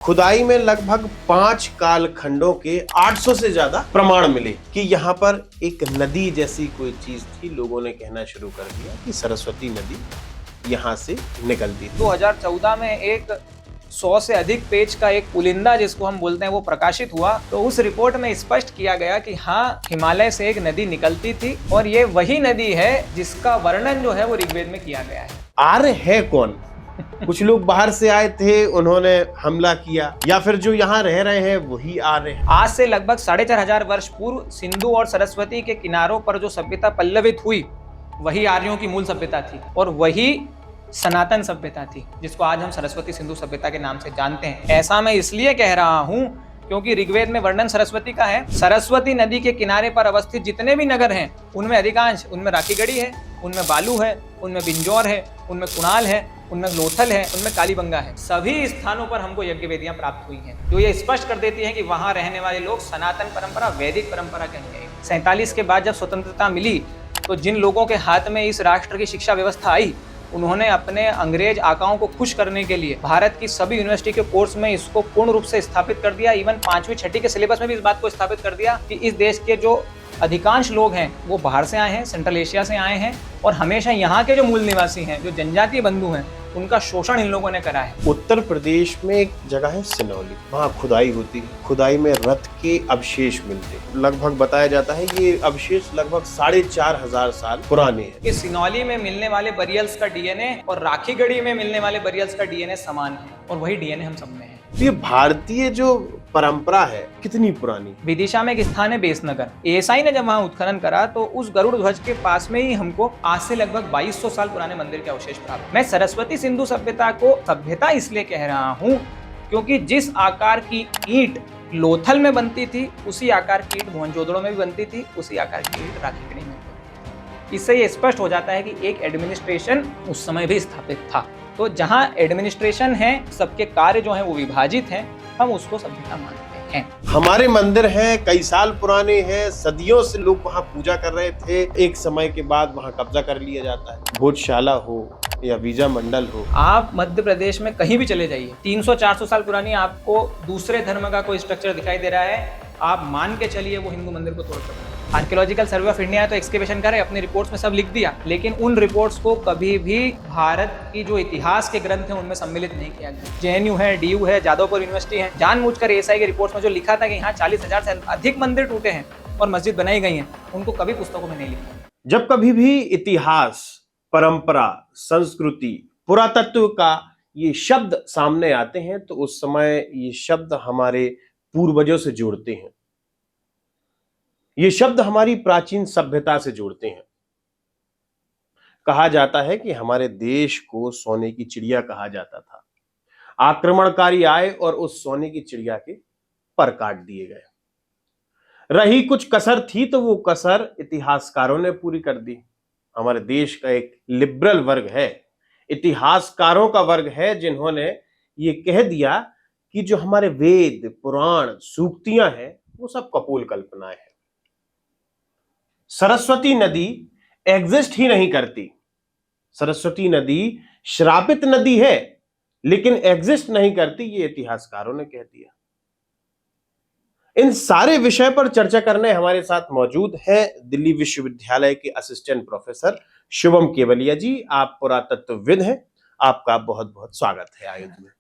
खुदाई में लगभग 5 कालखंडों के 800 से ज्यादा प्रमाण मिले कि यहाँ पर एक नदी जैसी कोई चीज थी। लोगों ने कहना शुरू कर दिया कि सरस्वती नदी यहाँ से निकलती थी। 2014 में एक 100 से अधिक पेज का एक पुलिंदा जिसको हम बोलते हैं वो प्रकाशित हुआ। तो उस रिपोर्ट में स्पष्ट किया गया कि हाँ, हिमालय से एक नदी निकलती थी और ये वही नदी है जिसका वर्णन जो है वो ऋग्वेद में किया गया है। आर्य है कौन? कुछ लोग बाहर से आए थे, उन्होंने हमला किया, या फिर जो यहाँ रह रहे हैं वही आर्य हैं? आज से लगभग 4500 वर्ष पूर्व सिंधु और सरस्वती के किनारों पर जो सभ्यता पल्लवित हुई वही आर्यों की मूल सभ्यता थी और वही सनातन सभ्यता थी जिसको आज हम सरस्वती सिंधु सभ्यता के नाम से जानते हैं। ऐसा मैं इसलिए कह रहा हूँ क्योंकि ऋग्वेद में वर्णन सरस्वती का है। सरस्वती नदी के किनारे पर अवस्थित जितने भी नगर हैं उनमें अधिकांश, उनमें राखीगढ़ी है, उनमें बालू है, उनमें बिंजौर है, उनमें कुणाल है, उनमें लोथल है, उनमें कालीबंगा है। सभी स्थानों पर हमको यज्ञ वेदियां प्राप्त हुई हैं जो ये स्पष्ट कर देती हैं कि वहां रहने वाले लोग सनातन परंपरा, वैदिक परंपरा के अनुयायी। 47 के बाद जब स्वतंत्रता मिली तो जिन लोगों के हाथ में इस राष्ट्र की शिक्षा व्यवस्था आई उन्होंने अपने अंग्रेज आकाओं को खुश करने के लिए भारत की सभी यूनिवर्सिटी के कोर्स में इसको पूर्ण रूप से स्थापित कर दिया। इवन 5वीं 6वीं के सिलेबस में भी इस बात को स्थापित कर दिया कि इस देश के जो अधिकांश लोग हैं वो बाहर से आए हैं, सेंट्रल एशिया से आए हैं और हमेशा यहाँ के जो मूल निवासी हैं, जो जनजातीय बंधु हैं, उनका शोषण इन लोगों ने करा है। उत्तर प्रदेश में एक जगह है सिनौली, वहाँ खुदाई होती है। खुदाई में रथ के अवशेष मिलते हैं। लगभग बताया जाता है ये अवशेष लगभग 4500 साल पुराने हैं। इस सिनौली में मिलने वाले बरियल्स का डीएनए और राखीगढ़ी में मिलने वाले बरियल्स का डीएनए समान है और वही डीएनए हम सब में है। तो ये भारतीय जो परंपरा है कितनी पुरानी? विदिशा में एक स्थान है बेसनगर। एएसआई ने जब वहाँ उत्खनन करा तो उस गरुड़ ध्वज के पास में ही हमको आज से लगभग 2200 साल पुराने मंदिर के अवशेष प्राप्त। मैं सरस्वती सिंधु सभ्यता को सभ्यता इसलिए कह रहा हूँ क्योंकि जिस आकार की ईंट लोथल में बनती थी उसी आकार की ईंट मोहनजोदड़ो में भी बनती थी, उसी आकार की ईंट राखीगढ़ी में बनती थी। इससे ये स्पष्ट हो जाता है कि एक एडमिनिस्ट्रेशन उस समय भी स्थापित था। तो जहाँ एडमिनिस्ट्रेशन है, सबके कार्य जो हैं वो विभाजित हैं, हम उसको सभ्यता मानते हैं। हमारे मंदिर हैं, कई साल पुराने हैं, सदियों से लोग वहाँ पूजा कर रहे थे। एक समय के बाद वहाँ कब्जा कर लिया जाता है। भोजशाला हो या वीजा मंडल हो, आप मध्य प्रदेश में कहीं भी चले जाइए, 300-400 साल पुरानी आपको दूसरे धर्म का कोई स्ट्रक्चर दिखाई दे रहा है, आप मान के चलिए वो हिंदू मंदिर को तोड़ सकते हैं। आर्कियोलॉजिकल सर्वे ऑफ इंडिया तो एक्सकेवेशन करे, अपनी रिपोर्ट्स में सब लिख दिया, लेकिन उन रिपोर्ट्स को कभी भी भारत की जो इतिहास के ग्रंथ हैं उनमें सम्मिलित नहीं किया गया। जेएनयू है, डीयू है, जादवपुर यूनिवर्सिटी है, जानबूझकर एएसआई की रिपोर्ट्स में जो लिखा था कि यहाँ 40,000 से अधिक मंदिर टूटे हैं और मस्जिद बनाई गई हैं, उनको कभी पुस्तकों में नहीं लिखा। जब कभी भी इतिहास, परंपरा, संस्कृति, पुरातत्व का ये शब्द सामने आते हैं तो उस समय ये शब्द हमारे पूर्वजों से जुड़ते हैं। ये शब्द हमारी प्राचीन सभ्यता से जुड़ते हैं। कहा जाता है कि हमारे देश को सोने की चिड़िया कहा जाता था। आक्रमणकारी आए और उस सोने की चिड़िया के पर काट दिए गए। रही कुछ कसर थी तो वो कसर इतिहासकारों ने पूरी कर दी। हमारे देश का एक लिबरल वर्ग है, इतिहासकारों का वर्ग है, जिन्होंने ये कह दिया कि जो हमारे वेद, पुराण, सूक्तियां हैं वो सब कपोल कल्पनाएं हैं। सरस्वती नदी एग्जिस्ट ही नहीं करती। सरस्वती नदी श्रापित नदी है लेकिन एग्जिस्ट नहीं करती, ये इतिहासकारों ने कह दिया। इन सारे विषय पर चर्चा करने हमारे साथ मौजूद है दिल्ली विश्वविद्यालय के असिस्टेंट प्रोफेसर शुभम केवलिया जी। आप पुरातत्वविद हैं, आपका बहुत बहुत स्वागत है आयुध में।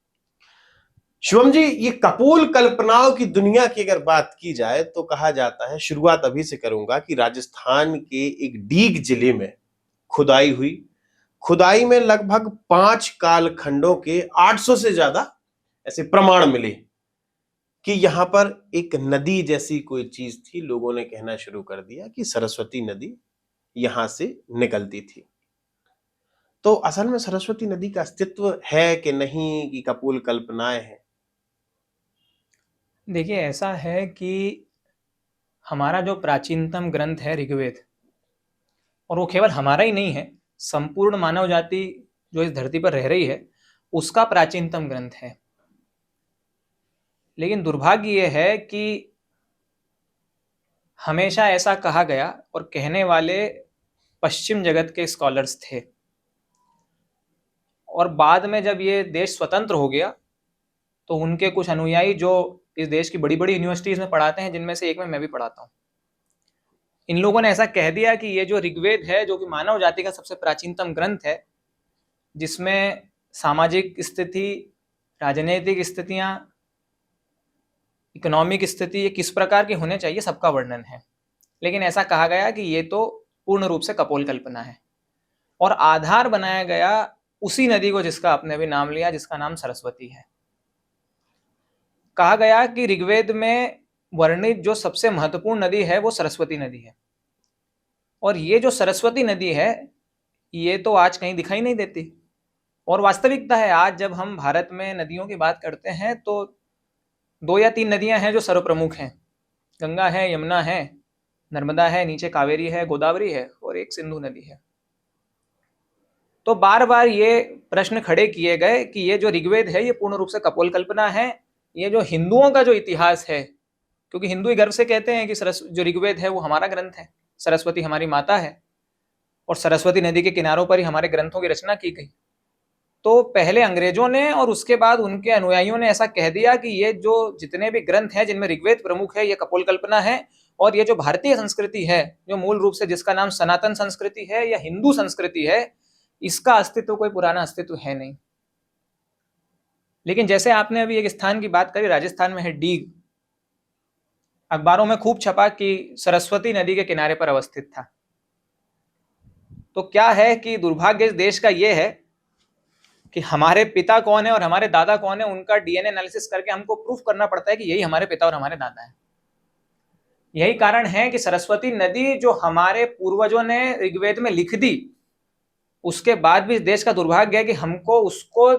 शुभम जी, ये कपोल कल्पनाओं की दुनिया की अगर बात की जाए तो कहा जाता है, शुरुआत अभी से करूंगा, कि राजस्थान के एक डीग जिले में खुदाई हुई। खुदाई में लगभग 5 कालखंडों के 800 से ज्यादा ऐसे प्रमाण मिले कि यहाँ पर एक नदी जैसी कोई चीज थी। लोगों ने कहना शुरू कर दिया कि सरस्वती नदी यहां से निकलती थी। तो असल में सरस्वती नदी का अस्तित्व है कि नहीं, कि कपोल कल्पनाएं हैं? देखिए, ऐसा है कि हमारा जो प्राचीनतम ग्रंथ है ऋग्वेद, और वो केवल हमारा ही नहीं है, संपूर्ण मानव जाति जो इस धरती पर रह रही है उसका प्राचीनतम ग्रंथ है। लेकिन दुर्भाग्य ये है कि हमेशा ऐसा कहा गया और कहने वाले पश्चिम जगत के स्कॉलर्स थे, और बाद में जब ये देश स्वतंत्र हो गया तो उनके कुछ अनुयायी जो इस देश की बड़ी बड़ी यूनिवर्सिटीज में पढ़ाते हैं, जिनमें से एक में मैं भी पढ़ाता हूँ, इन लोगों ने ऐसा कह दिया कि ये जो ऋग्वेद है, जो कि मानव जाति का सबसे प्राचीनतम ग्रंथ है, जिसमें सामाजिक स्थिति, राजनीतिक स्थितियां, इकोनॉमिक स्थिति ये किस प्रकार की होने चाहिए सबका वर्णन है, लेकिन ऐसा कहा गया कि ये तो पूर्ण रूप से कपोल कल्पना है। और आधार बनाया गया उसी नदी को जिसका आपने भी नाम लिया, जिसका नाम सरस्वती है। कहा गया कि ऋग्वेद में वर्णित जो सबसे महत्वपूर्ण नदी है वो सरस्वती नदी है, और ये जो सरस्वती नदी है ये तो आज कहीं दिखाई नहीं देती। और वास्तविकता है, आज जब हम भारत में नदियों की बात करते हैं तो 2 या 3 नदियां हैं जो सर्वप्रमुख हैं। गंगा है, यमुना है, नर्मदा है, नीचे कावेरी है, गोदावरी है, और एक सिंधु नदी है। तो बार बार ये प्रश्न खड़े किए गए कि ये जो ऋग्वेद है ये पूर्ण रूप से कपोल कल्पना है। ये जो हिंदुओं का जो इतिहास है, क्योंकि हिंदू ही गर्व से कहते हैं कि जो ऋग्वेद है वो हमारा ग्रंथ है, सरस्वती हमारी माता है, और सरस्वती नदी के किनारों पर ही हमारे ग्रंथों की रचना की गई। तो पहले अंग्रेजों ने और उसके बाद उनके अनुयायियों ने ऐसा कह दिया कि ये जो जितने भी ग्रंथ हैं जिनमें ऋग्वेद प्रमुख है ये कपोल कल्पना है, और ये जो भारतीय संस्कृति है, जो मूल रूप से जिसका नाम सनातन संस्कृति है या हिंदू संस्कृति है, इसका अस्तित्व कोई पुराना अस्तित्व है नहीं। लेकिन जैसे आपने अभी एक स्थान की बात करी, राजस्थान में है डीग, अखबारों में खूब छपा कि सरस्वती नदी के किनारे पर अवस्थित था। तो क्या है कि दुर्भाग्य इस देश का यह है कि हमारे पिता कौन है और हमारे दादा कौन है, उनका डीएनए एनालिसिस करके हमको प्रूफ करना पड़ता है कि यही हमारे पिता और हमारे दादा है। यही कारण है कि सरस्वती नदी जो हमारे पूर्वजों ने ऋग्वेद में लिख दी, उसके बाद भी इस देश का दुर्भाग्य है कि हमको उसको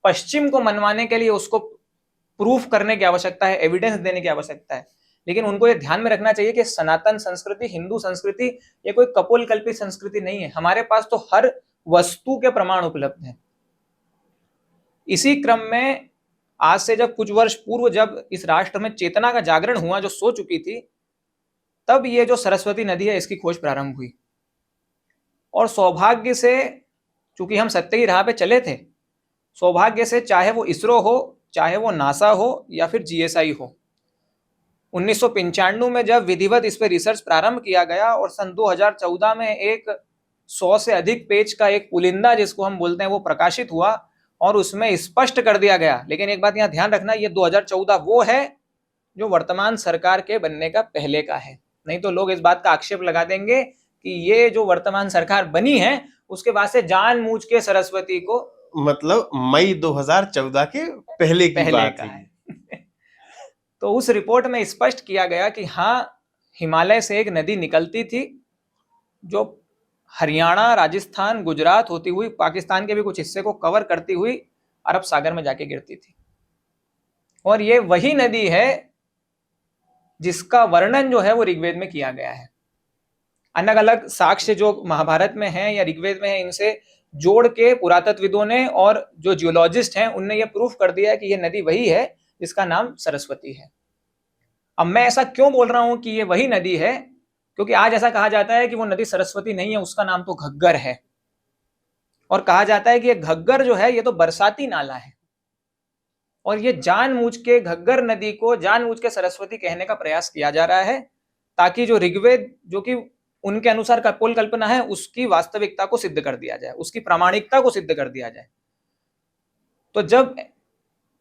पश्चिम को मनवाने के लिए उसको प्रूफ करने की आवश्यकता है, एविडेंस देने की आवश्यकता है। लेकिन उनको ये ध्यान में रखना चाहिए कि सनातन संस्कृति, हिंदू संस्कृति ये कोई कपोल कल्पित संस्कृति नहीं है। हमारे पास तो हर वस्तु के प्रमाण उपलब्ध हैं। इसी क्रम में आज से जब कुछ वर्ष पूर्व जब इस राष्ट्र में चेतना का जागरण हुआ, जो सो चुकी थी, तब ये जो सरस्वती नदी है इसकी खोज प्रारंभ हुई। और सौभाग्य से, चूंकि हम सत्य की राह पे चले थे, सौभाग्य से चाहे वो इसरो हो, चाहे वो नासा हो या फिर जीएसआई हो, 1995 में जब विधिवत इस पर रिसर्च प्रारंभ किया गया और सन 2014 में एक 100 से अधिक पेज का एक पुलिंदा जिसको हम बोलते हैं वो प्रकाशित हुआ, और उसमें स्पष्ट कर दिया गया। लेकिन एक बात यहाँ ध्यान रखना, ये 2014 वो है जो वर्तमान सरकार के बनने का पहले का है। नहीं तो लोग इस बात का आक्षेप लगा देंगे कि ये जो वर्तमान सरकार बनी है उसके बाद से जानबूझ के सरस्वती को, मतलब मई 2014 के पहले की बात है। तो उस रिपोर्ट में स्पष्ट किया गया कि हाँ, हिमालय से एक नदी निकलती थी जो हरियाणा, राजस्थान, गुजरात होती हुई पाकिस्तान के भी कुछ हिस्से को कवर करती हुई अरब सागर में जाके गिरती थी। और ये वही नदी है जिसका वर्णन जो है वो ऋग्वेद में किया गया है। अलग अलग साक्ष्य जो महाभारत में है या ऋग्वेद में है, इनसे जोड़ के पुरातत्वविदों ने और जो जियोलॉजिस्ट हैं उनने ये प्रूफ कर दिया है कि ये नदी वही है जिसका नाम सरस्वती है। अब मैं ऐसा क्यों बोल रहा हूं कि ये वही नदी है, क्योंकि आज ऐसा कहा जाता है कि वो नदी सरस्वती नहीं है, उसका नाम तो घग्गर है। और कहा जाता है कि ये घग्गर जो है ये तो बरसाती नाला है, और ये जानबूझ के घग्गर नदी को जानबूझ के सरस्वती कहने का प्रयास किया जा रहा है, ताकि जो ऋग्वेद जो कि उनके अनुसार कपोल कल्पना है उसकी वास्तविकता को सिद्ध कर दिया जाए, उसकी प्रामाणिकता को सिद्ध कर दिया जाए। तो जब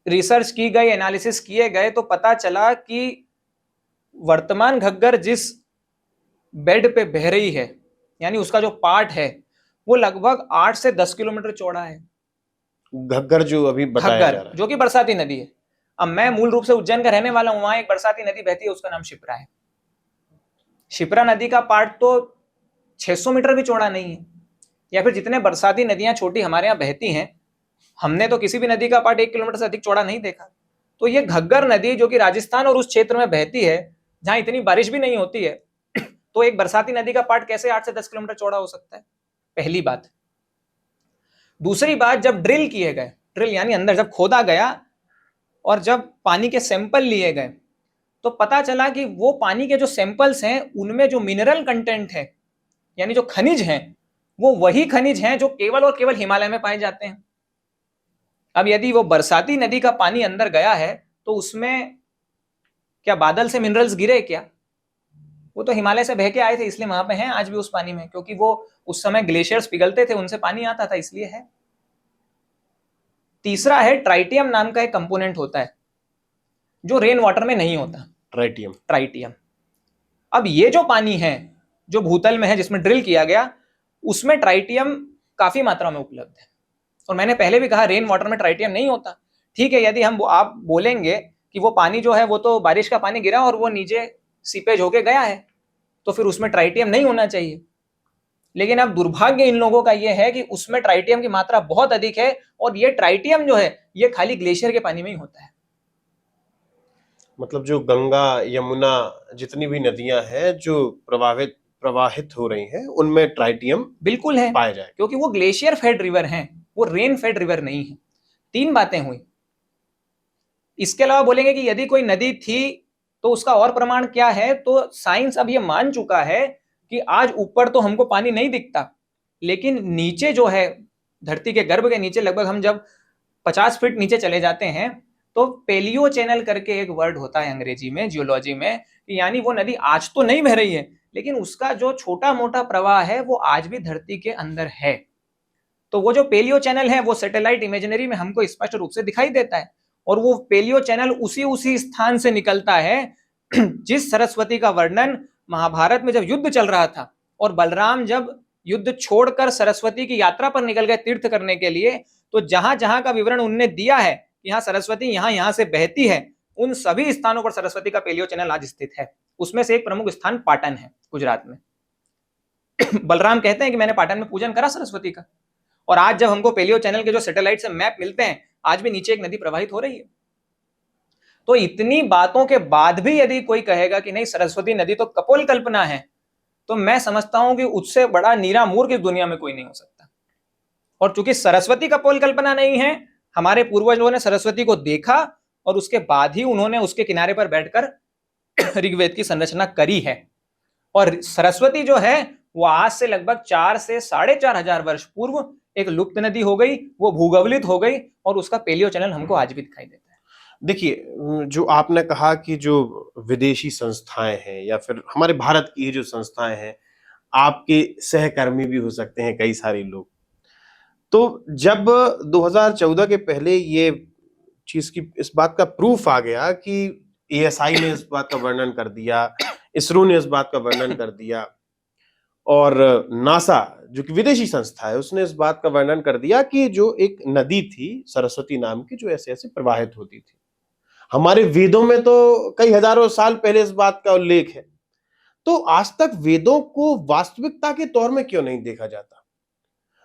रिसर्च की गई, एनालिसिस किए गए, तो पता चला कि वर्तमान घग्गर जिस बेड पे बह रही है, यानी उसका जो पार्ट है वो लगभग 8 से 10 किलोमीटर चौड़ा है। घग्गर जो अभी बताया जा रहा है, जो कि बरसाती नदी है। अब मैं मूल रूप से उज्जैन का रहने वाला हूं, वहां एक बरसाती नदी बहती है, उसका नाम शिप्रा है। शिप्रा नदी का पार्ट तो 600 मीटर भी चौड़ा नहीं है, या फिर जितने बरसाती नदियां छोटी हमारे यहाँ बहती हैं, हमने तो किसी भी नदी का पार्ट 1 किलोमीटर से अधिक चौड़ा नहीं देखा। तो ये घग्गर नदी जो कि राजस्थान और उस क्षेत्र में बहती है जहां इतनी बारिश भी नहीं होती है, तो एक बरसाती नदी का पार्ट कैसे 8 से 10 किलोमीटर चौड़ा हो सकता है? पहली बात। दूसरी बात, जब ड्रिल किए गए, ड्रिल यानी अंदर जब खोदा गया और जब पानी के सैंपल लिए गए, तो पता चला कि वो पानी के जो सैंपल्स हैं उनमें जो मिनरल कंटेंट है, यानी जो खनिज हैं, वो वही खनिज हैं जो केवल और केवल हिमालय में पाए जाते हैं। अब यदि वो बरसाती नदी का पानी अंदर गया है तो उसमें क्या बादल से मिनरल्स गिरे क्या? वो तो हिमालय से बह के आए थे इसलिए वहां पे हैं आज भी उस पानी में, क्योंकि वो उस समय ग्लेशियर्स पिघलते थे, उनसे पानी आता था, इसलिए है। तीसरा है ट्राइटियम नाम का एक कंपोनेंट होता है जो रेन वाटर में नहीं होता, ट्राइटियम। ट्राइटियम। अब ये जो पानी है जो भूतल में है जिसमें ड्रिल किया गया, उसमें ट्राइटियम काफी मात्रा में उपलब्ध है। और मैंने पहले भी कहा रेन वाटर में ट्राइटियम नहीं होता। ठीक है, यदि आप बोलेंगे कि वो पानी जो है वो तो बारिश का पानी गिरा और वो नीचे सीपेज होके गया है, तो फिर उसमें ट्राइटियम नहीं होना चाहिए। लेकिन अब दुर्भाग्य इन लोगों का ये है कि उसमें ट्राइटियम की मात्रा बहुत अधिक है, और ये ट्राइटियम जो है ये खाली ग्लेशियर के पानी में ही होता है। मतलब जो गंगा यमुना जितनी भी नदियां हैं जो प्रवाहित हो रही हैं उनमें ट्राइटियम बिल्कुल है, पाया जाए, क्योंकि वो ग्लेशियर फेड रिवर हैं, वो रेन फेड रिवर नहीं है। 3 बातें हुई। इसके अलावा बोलेंगे कि यदि कोई नदी थी तो उसका और प्रमाण क्या है, तो साइंस अब ये मान चुका है कि आज ऊपर तो हमको पानी नहीं दिखता, लेकिन नीचे जो है धरती के गर्भ के नीचे, लगभग हम जब 50 फीट नीचे चले जाते हैं तो पेलियो चैनल करके एक वर्ड होता है अंग्रेजी में, जियोलॉजी में, कि यानी वो नदी आज तो नहीं बह रही है लेकिन उसका जो छोटा मोटा प्रवाह है वो आज भी धरती के अंदर है। तो वो जो पेलियो चैनल है वो सैटेलाइट इमेजिनरी में हमको स्पष्ट रूप से दिखाई देता है, और वो पेलियो चैनल उसी स्थान से निकलता है जिस सरस्वती का वर्णन महाभारत में जब युद्ध चल रहा था और बलराम जब युद्ध छोड़कर सरस्वती की यात्रा पर निकल गए तीर्थ करने के लिए, तो जहां जहां का विवरण उनने दिया है कि यहाँ सरस्वती यहाँ से बहती है, उन सभी स्थानों पर सरस्वती का पेलियो चैनल आज स्थित है। उसमें से एक प्रमुख स्थान पाटन है गुजरात में। बलराम कहते हैं कि मैंने पाटन में पूजन करा सरस्वती का, और आज जब हमको पेलियो चैनल के जो सैटेलाइट से मैप मिलते हैं, आज भी नीचे एक नदी प्रवाहित हो रही है। तो इतनी बातों के बाद भी यदि कोई कहेगा कि नहीं सरस्वती नदी तो कपोल कल्पना है, तो मैं समझता हूं कि उससे बड़ा नीरा मूर्ख इस दुनिया में कोई नहीं हो सकता। और चूंकि सरस्वती कपोल कल्पना नहीं है, हमारे पूर्वजों ने सरस्वती को देखा और उसके बाद ही उन्होंने उसके किनारे पर बैठकर ऋग्वेद की संरचना करी है। और सरस्वती जो है वो आज से लगभग 4 से 4,500 वर्ष पूर्व एक लुप्त नदी हो गई, वो भूगवलित हो गई, और उसका पेलियो चैनल हमको आज भी दिखाई देता है। देखिए, जो आपने कहा कि जो विदेशी संस्थाएं हैं या फिर हमारे भारत की जो संस्थाएं हैं, आपके सहकर्मी भी हो सकते हैं कई सारे लोग। तो जब 2014 के पहले ये चीज की इस बात का प्रूफ आ गया कि एएसआई ने इस बात का वर्णन कर दिया, इसरो ने इस बात का वर्णन कर दिया, और नासा जो कि विदेशी संस्था है उसने इस बात का वर्णन कर दिया कि जो एक नदी थी सरस्वती नाम की जो ऐसे ऐसे प्रवाहित होती थी। हमारे वेदों में तो कई हजारों साल पहले इस बात का उल्लेख है, तो आज तक वेदों को वास्तविकता के तौर में क्यों नहीं देखा जाता?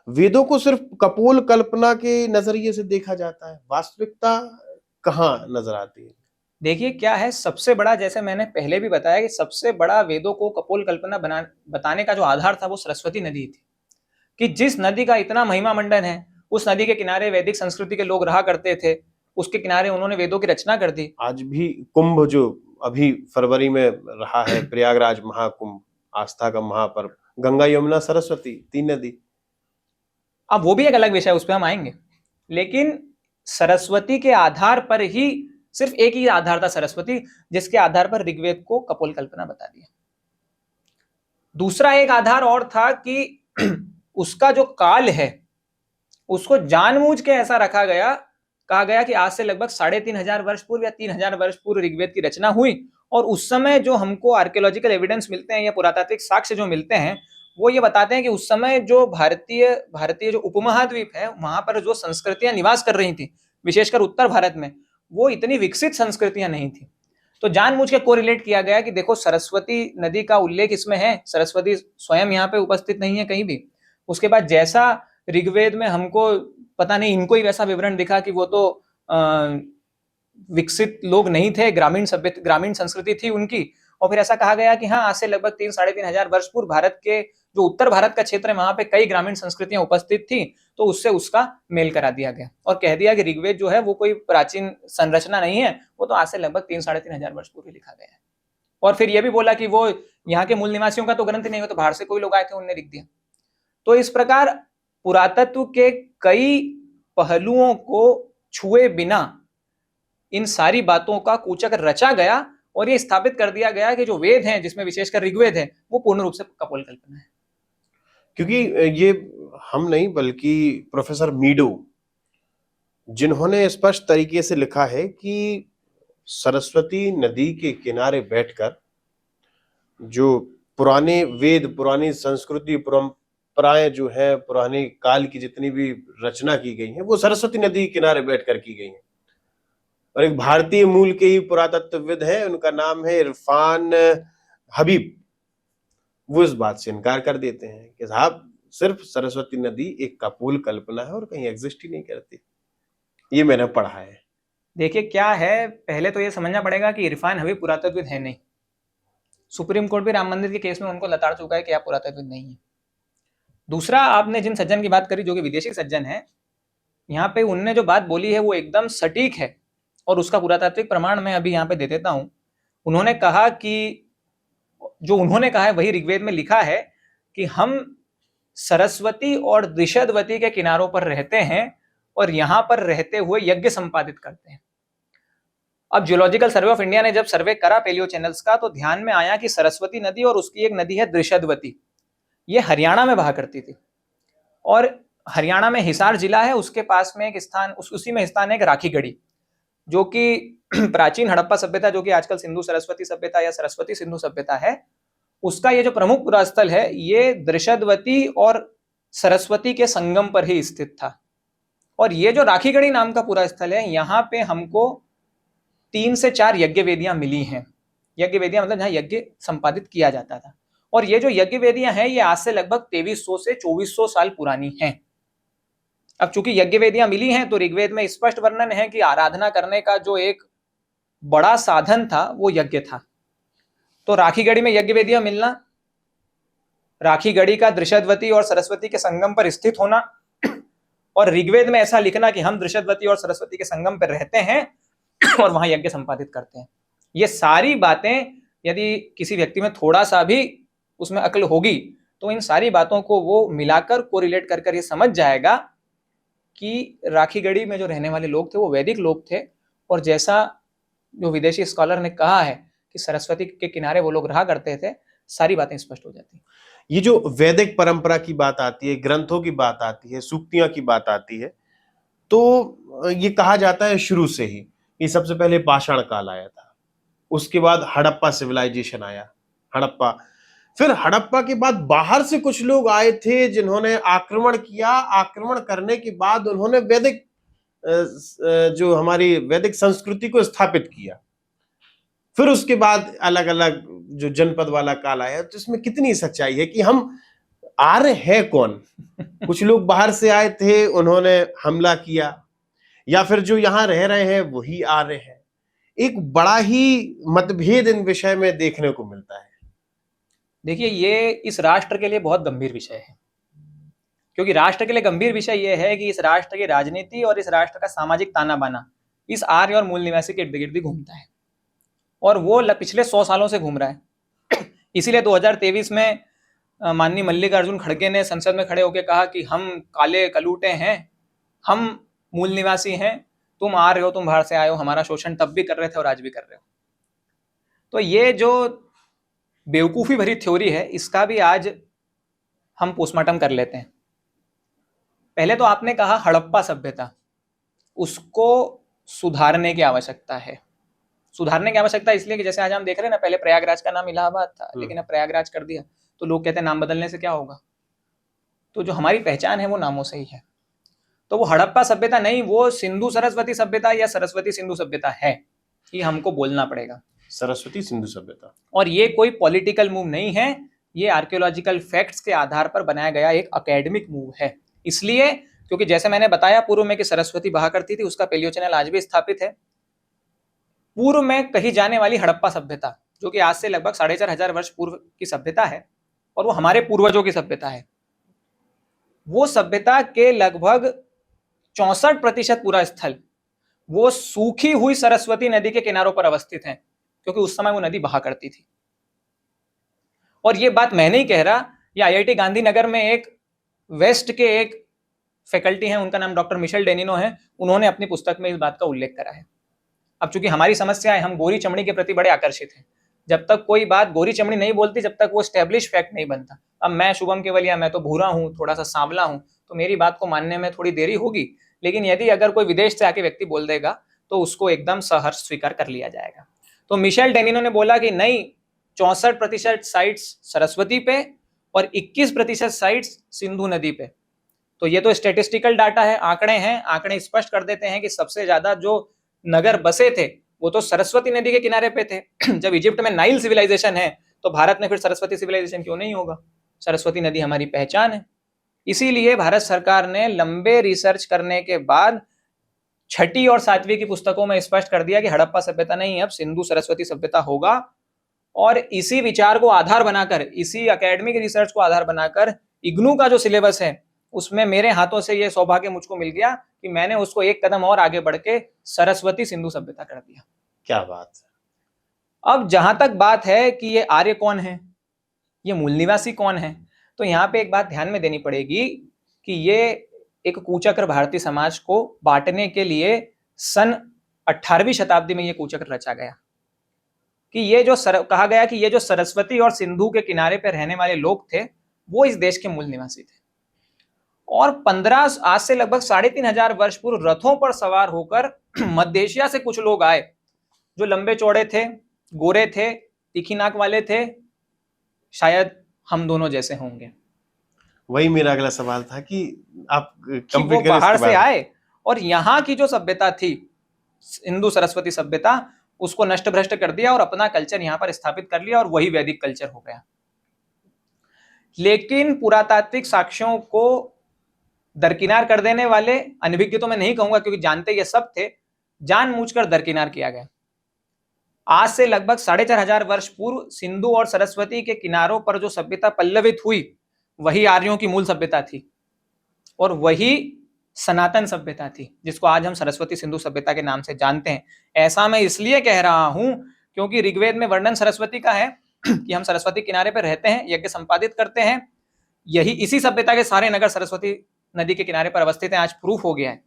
वेदों को सिर्फ कपोल कल्पना के नजरिए से देखा जाता है, वास्तविकता कहाँ नजर आती है? देखिए क्या है, सबसे बड़ा, जैसे मैंने पहले भी बताया कि सबसे बड़ा वेदों को कपोल कल्पना बताने का जो आधार था वो सरस्वती नदी थी, कि जिस नदी का इतना महिमा मंडन है, उस नदी के किनारे वैदिक संस्कृति के लोग रहा करते थे, उसके किनारे उन्होंने वेदों की रचना कर दी। आज भी कुंभ जो अभी फरवरी में रहा है, प्रयागराज महाकुंभ, आस्था का महापर्व, गंगा यमुना सरस्वती 3 नदी। अब वो भी एक अलग विषय, उस पर हम आएंगे, लेकिन सरस्वती के आधार पर ही, सिर्फ एक ही आधार था सरस्वती, जिसके आधार पर ऋग्वेद को कपोल कल्पना बता दिया। दूसरा एक आधार और था कि उसका जो काल है उसको जानबूझ के ऐसा रखा गया, कहा गया कि आज से लगभग 3,500 वर्ष पूर्व या 3,000 वर्ष पूर्व ऋग्वेद की रचना हुई। और उस समय जो हमको आर्कियोलॉजिकल एविडेंस मिलते हैं या पुरातात्विक साक्ष्य जो मिलते हैं, वो ये बताते हैं कि उस समय जो भारतीय जो उपमहाद्वीप है वहां पर जो संस्कृतियां निवास कर रही थी, विशेषकर उत्तर भारत में, वो इतनी विकसित संस्कृतियां नहीं थी। तो जानबूझ के कोरिलेट किया गया कि देखो सरस्वती नदी का उल्लेख इसमें है, सरस्वती स्वयं यहाँ पे उपस्थित नहीं है कहीं भी। उसके बाद जैसा ऋग्वेद में हमको पता नहीं, इनको ही वैसा विवरण दिखा कि वो तो विकसित लोग नहीं थे, ग्रामीण संस्कृति थी उनकी। और फिर ऐसा कहा गया कि हाँ, आज से लगभग 3-3,500 वर्ष पूर्व भारत के जो उत्तर भारत का क्षेत्र है वहां पे कई ग्रामीण संस्कृतियां उपस्थित थी, तो उससे उसका मेल करा दिया गया और कह दिया कि ऋग्वेद जो है वो कोई प्राचीन संरचना नहीं है, वो तो आज से लगभग 3-3,500 वर्ष पूर्व लिखा गया है। और फिर ये भी बोला कि वो यहाँ के मूल निवासियों का तो ग्रंथ नहीं हो, तो बाहर से कोई लोग आए थे उनने लिख दिया। तो इस प्रकार पुरातत्व के कई पहलुओं को छुए बिना इन सारी बातों का कूचक रचा गया और ये स्थापित कर दिया गया कि जो वेद हैं, जिसमें विशेषकर ऋग्वेद है, वो पूर्ण रूप से कपोल कल्पना है। क्योंकि ये हम नहीं बल्कि प्रोफेसर मीडो, जिन्होंने स्पष्ट तरीके से लिखा है कि सरस्वती नदी के किनारे बैठकर जो पुराने वेद, पुरानी संस्कृति, परंपराएं जो है, पुराने काल की जितनी भी रचना की गई है, वो सरस्वती नदी के किनारे बैठकर की गई है। और एक भारतीय मूल के ही पुरातत्वविद है, उनका नाम है इरफान हबीब, वो इस बात से इनकार कर देते हैं कि साहब सिर्फ सरस्वती नदी एक कपोल कल्पना है और कहीं एग्जिस्ट ही नहीं करती। ये मैंने पढ़ा है। देखिए क्या है, पहले तो ये समझना पड़ेगा कि इरफान हबीब पुरातत्वविद है नहीं। सुप्रीम कोर्ट भी राम मंदिर के केस में उनको लताड़ चुका है कि आप पुरातत्वविद नहीं है। दूसरा, आपने जिन सज्जन की बात करी जो कि विदेशी सज्जन है, यहाँ पे उनने जो बात बोली है वो एकदम सटीक है और उसका पुरातात्विक प्रमाण मैं अभी यहाँ पे दे देता हूँ। उन्होंने कहा कि जो उन्होंने कहा है वही ऋग्वेद में लिखा है कि हम सरस्वती और द्विशदवती के किनारों पर रहते हैं और यहाँ पर रहते हुए यज्ञ संपादित करते हैं। अब जियोलॉजिकल सर्वे ऑफ इंडिया ने जब सर्वे करा पेलियो चैनल्स का, तो ध्यान में आया कि सरस्वती नदी और उसकी एक नदी है द्विशदवती, ये हरियाणा में बहा करती थी। और हरियाणा में हिसार जिला है, उसके पास में एक स्थान, उसी में स्थान है एक राखीगढ़ी, जो कि प्राचीन हड़प्पा सभ्यता, जो कि आजकल सिंधु सरस्वती सभ्यता या सरस्वती सिंधु सभ्यता है, उसका ये जो प्रमुख पुरास्थल है ये द्विशदवती और सरस्वती के संगम पर ही स्थित था। और ये जो राखीगढ़ी नाम का पूरा स्थल है, यहाँ पे हमको 3 से 4 यज्ञ वेदियां मिली हैं। यज्ञ वेदियां मतलब जहाँ यज्ञ संपादित किया जाता था। और ये जो यज्ञ वेदियां हैं ये आज से लगभग 2300 से 2400 साल पुरानी हैं। अब चूंकि यज्ञ वेदियां मिली हैं तो ऋग्वेद में स्पष्ट वर्णन है कि आराधना करने का जो एक बड़ा साधन था वो यज्ञ था। तो राखीगढ़ी में यज्ञ वेदियां मिलना, राखीगढ़ी का द्विशदवती और सरस्वती के संगम पर स्थित होना और ऋग्वेद में ऐसा लिखना कि हम द्विशदवती और सरस्वती के संगम पर रहते हैं और वहां यज्ञ संपादित करते हैं, ये सारी बातें यदि किसी व्यक्ति में थोड़ा सा भी उसमें अक्ल होगी तो इन सारी बातों को वो मिलाकर कोरिलेट कर ये समझ जाएगा कि राखीगढ़ी में जो रहने वाले लोग थे वो वैदिक लोग थे। और जैसा जो विदेशी स्कॉलर ने कहा है कि सरस्वती के किनारे वो लोग रहा करते थे, सारी बातें स्पष्ट हो जाती हैं। ये जो वैदिक परंपरा की बात आती है, ग्रंथों की बात आती है, सूक्तियां की बात आती है, तो ये कहा जाता है शुरू से ही कि सबसे पहले पाषाण काल आया था, उसके बाद हड़प्पा सिविलाइजेशन आया, हड़प्पा, फिर हड़प्पा के बाद बाहर से कुछ लोग आए थे जिन्होंने आक्रमण किया। आक्रमण करने के बाद उन्होंने वैदिक जो हमारी वैदिक संस्कृति को स्थापित किया। फिर उसके बाद अलग अलग जो जनपद वाला काल आया, तो इसमें कितनी सच्चाई है कि हम आर्य है कौन? कुछ लोग बाहर से आए थे, उन्होंने हमला किया, या फिर जो यहाँ रह रहे हैं वही आर्य है। एक बड़ा ही मतभेद इन विषय में देखने को मिलता है। देखिए ये इस राष्ट्र के लिए बहुत गंभीर विषय है, क्योंकि राष्ट्र के लिए गंभीर विषय यह है कि इस राष्ट्र की राजनीति और इस राष्ट्र का सामाजिक ताना बाना इस आर्य और मूल निवासी के इर्द गिर्द ही घूमता है और वो पिछले 100 सालों से घूम रहा है। इसीलिए 2023 में माननीय मल्लिकार्जुन खड़गे ने संसद में खड़े होकर कहा कि हम काले कलूटे हैं, हम मूल निवासी हैं, तुम आ रहे हो, तुम बाहर से आए हो, हमारा शोषण तब भी कर रहे थे और आज भी कर रहे हो। तो ये जो बेवकूफ़ी भरी थ्योरी है, इसका भी आज हम पोस्टमार्टम कर लेते हैं। पहले तो आपने कहा हड़प्पा सभ्यता, उसको सुधारने की आवश्यकता है। सुधारने की आवश्यकता इसलिए कि जैसे आज हम देख रहे हैं ना, पहले प्रयागराज का नाम इलाहाबाद था, लेकिन अब प्रयागराज कर दिया, तो लोग कहते हैं नाम बदलने से क्या होगा। तो जो हमारी पहचान है वो नामों से ही है। तो वो हड़प्पा सभ्यता नहीं, वो सिंधु सरस्वती सभ्यता या सरस्वती सिंधु सभ्यता है, ये हमको बोलना पड़ेगा। सरस्वती सिंधु सभ्यता। और ये कोई पॉलिटिकल मूव नहीं है, ये आर्कियोलॉजिकल फैक्ट्स के आधार पर बनाया गया एक एकेडमिक मूव है। इसलिए क्योंकि जैसे मैंने बताया पूर्व में कि सरस्वती बहा करती थी, उसका पेलियो चैनल आज भी स्थापित है। पूर्व में कही जाने वाली हड़प्पा सभ्यता, जो कि आज से लगभग 4500 वर्ष पूर्व की सभ्यता है और वो हमारे पूर्वजों की सभ्यता है, वो सभ्यता के लगभग 64% पूरा स्थल वो सूखी हुई सरस्वती नदी के किनारों पर अवस्थित है, क्योंकि उस समय वो नदी बहा करती थी। और ये बात मैं नहीं कह रहा, ये IIT गांधीनगर में एक वेस्ट के एक फैकल्टी हैं, उनका नाम डॉक्टर मिशेल डेनिनो है, उन्होंने अपनी पुस्तक में इस बात का उल्लेख करा है। अब चूंकि हमारी समस्या है, हम गोरी चमड़ी के प्रति बड़े आकर्षित हैं। जब तक कोई बात गोरी चमड़ी नहीं बोलती, जब तक वो स्टैब्लिश फैक्ट नहीं बनता। अब मैं शुभम केवलिया, मैं तो भूरा हूँ, थोड़ा सा सांवला हूँ, तो मेरी बात को मानने में थोड़ी देरी होगी, लेकिन यदि अगर कोई विदेश से आके व्यक्ति बोल देगा तो उसको एकदम सहर्ष स्वीकार कर लिया जाएगा। तो मिशेल डेनिनो ने बोला कि नहीं, 64% साइट्स सरस्वती पे और 21% साइट्स सिंधु नदी पे। तो ये तो स्टेटिस्टिकल डाटा है, आंकड़े हैं, आंकड़े स्पष्ट कर देते हैं कि सबसे ज्यादा जो नगर बसे थे वो तो सरस्वती नदी के किनारे पे थे। जब इजिप्ट में नाइल सिविलाइजेशन है तो भारत में फिर सरस्वती सिविलाइजेशन क्यों नहीं होगा? सरस्वती नदी हमारी पहचान है। इसीलिए भारत सरकार ने लंबे रिसर्च करने के बाद 6ठी और 7वीं की पुस्तकों में स्पष्ट कर दिया कि हड़प्पा सभ्यता नहीं, अब सिंधु सरस्वती सभ्यता होगा। और इसी विचार को आधार बनाकर, इसी एकेडमिक रिसर्च को आधार बनाकर इग्नू का जो सिलेबस है उसमें मेरे हाथों से ये सौभाग्य मुझको मिल गया कि मैंने उसको एक कदम और आगे बढ़ के सरस्वती सिंधु सभ्यता कर दिया। क्या बात है। अब जहां तक बात है कि ये आर्य कौन है, ये मूल निवासी कौन है, तो यहाँ पे एक बात ध्यान में देनी पड़ेगी कि ये एक कूचक्र भारतीय समाज को बांटने के लिए सन 18वीं शताब्दी में ये कूचक्र रचा गया कि ये जो कहा गया कि ये जो सरस्वती और सिंधु के किनारे पर रहने वाले लोग थे वो इस देश के मूल निवासी थे। और 15 आज से लगभग 3500 वर्ष पूर्व रथों पर सवार होकर मध्य एशिया से कुछ लोग आए जो लंबे चौड़े थे, गोरे थे, तीखी नाक वाले थे, शायद हम दोनों जैसे होंगे। वही मेरा अगला सवाल था कि आप वो बाहर से आए और यहाँ की जो सभ्यता थी सिंधु सरस्वती सभ्यता, उसको नष्ट भ्रष्ट कर दिया और अपना कल्चर यहाँ पर स्थापित कर लिया और वही वैदिक कल्चर हो गया। लेकिन पुरातात्विक साक्ष्यों को दरकिनार कर देने वाले, अनभिज्ञ तो मैं नहीं कहूंगा क्योंकि जानते ये सब थे, जानबूझकर दरकिनार किया गया। आज से लगभग 4500 वर्ष पूर्व सिंधु और सरस्वती के किनारों पर जो सभ्यता पल्लवित हुई वही आर्यों की मूल सभ्यता थी और वही सनातन सभ्यता थी जिसको आज हम सरस्वती सिंधु सभ्यता के नाम से जानते हैं। ऐसा मैं इसलिए कह रहा हूं क्योंकि ऋग्वेद में वर्णन सरस्वती का है कि हम सरस्वती किनारे पर रहते हैं, यज्ञ संपादित करते हैं। यही इसी सभ्यता के सारे नगर सरस्वती नदी के किनारे पर अवस्थित हैं। आज प्रूफ हो गया है।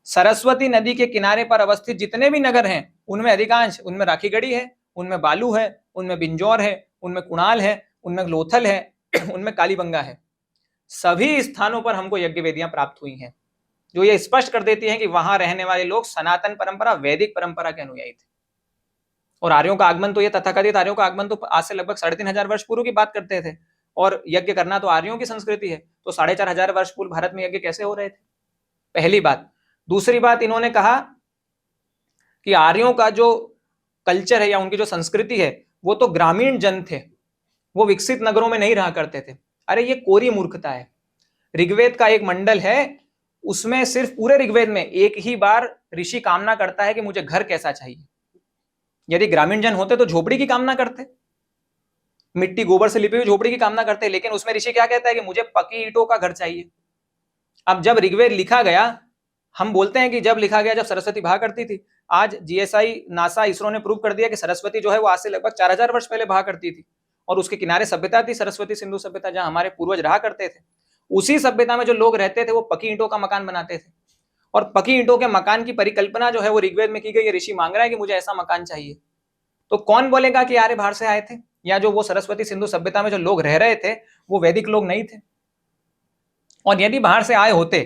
सरस्वती नदी के किनारे पर अवस्थित जितने भी नगर हैं उनमें अधिकांश, उनमें राखीगढ़ी है, उनमें बालू है, उनमें बिंजौर है, उनमें कुणाल है, उनमें लोथल है, उनमें कालीबंगा है। सभी स्थानों पर हमको यज्ञ वेदियां प्राप्त हुई हैं जो ये स्पष्ट कर देती हैं कि वहां रहने वाले लोग सनातन परंपरा, वैदिक परंपरा के अनुयायी थे। और आर्यों का आगमन तो, ये तथाकथित आर्यों का आगमन तो आज से लगभग 3500 वर्ष पूर्व की बात करते थे और यज्ञ करना तो आर्यों की संस्कृति है। तो 4500 वर्ष पूर्व भारत में यज्ञ कैसे हो रहे थे? पहली बात। दूसरी बात, इन्होंने कहा कि आर्यों का जो कल्चर है या उनकी जो संस्कृति है वो तो ग्रामीण जन थे, वो विकसित नगरों में नहीं रहा करते थे। अरे ये कोरी मूर्खता है। ऋग्वेद का एक मंडल है, उसमें सिर्फ पूरे ऋग्वेद में एक ही बार ऋषि कामना करता है कि मुझे घर कैसा चाहिए। यदि ग्रामीण जन होते तो झोपड़ी की कामना करते, मिट्टी गोबर से लिपी हुई झोपड़ी की कामना करते, लेकिन उसमें ऋषि क्या कहता है कि मुझे पक्की ईंटों का घर चाहिए। अब जब ऋग्वेद लिखा गया, हम बोलते हैं कि जब लिखा गया जब सरस्वती बहा करती थी। आज जीएसआई, नासा, इसरो ने प्रूव कर दिया कि सरस्वती जो है वो आज से लगभग 4000 वर्ष पहले बहा करती थी और उसके किनारे सभ्यता थी सरस्वती सिंधु सभ्यता, जहां हमारे पूर्वज रहा करते थे। उसी सभ्यता में जो लोग रहते थे वो पक्की ईंटों का मकान बनाते थे और पक्की ईंटों के मकान की परिकल्पना जो है वो ऋग्वेद में की गई है। ऋषि मांग रहा है कि मुझे ऐसा मकान चाहिए। तो कौन बोलेगा कि आर्य बाहर से आए थे, या जो वो सरस्वती सिंधु सभ्यता में जो लोग रह रहे थे वो वैदिक लोग नहीं थे? और यदि बाहर से आए होते,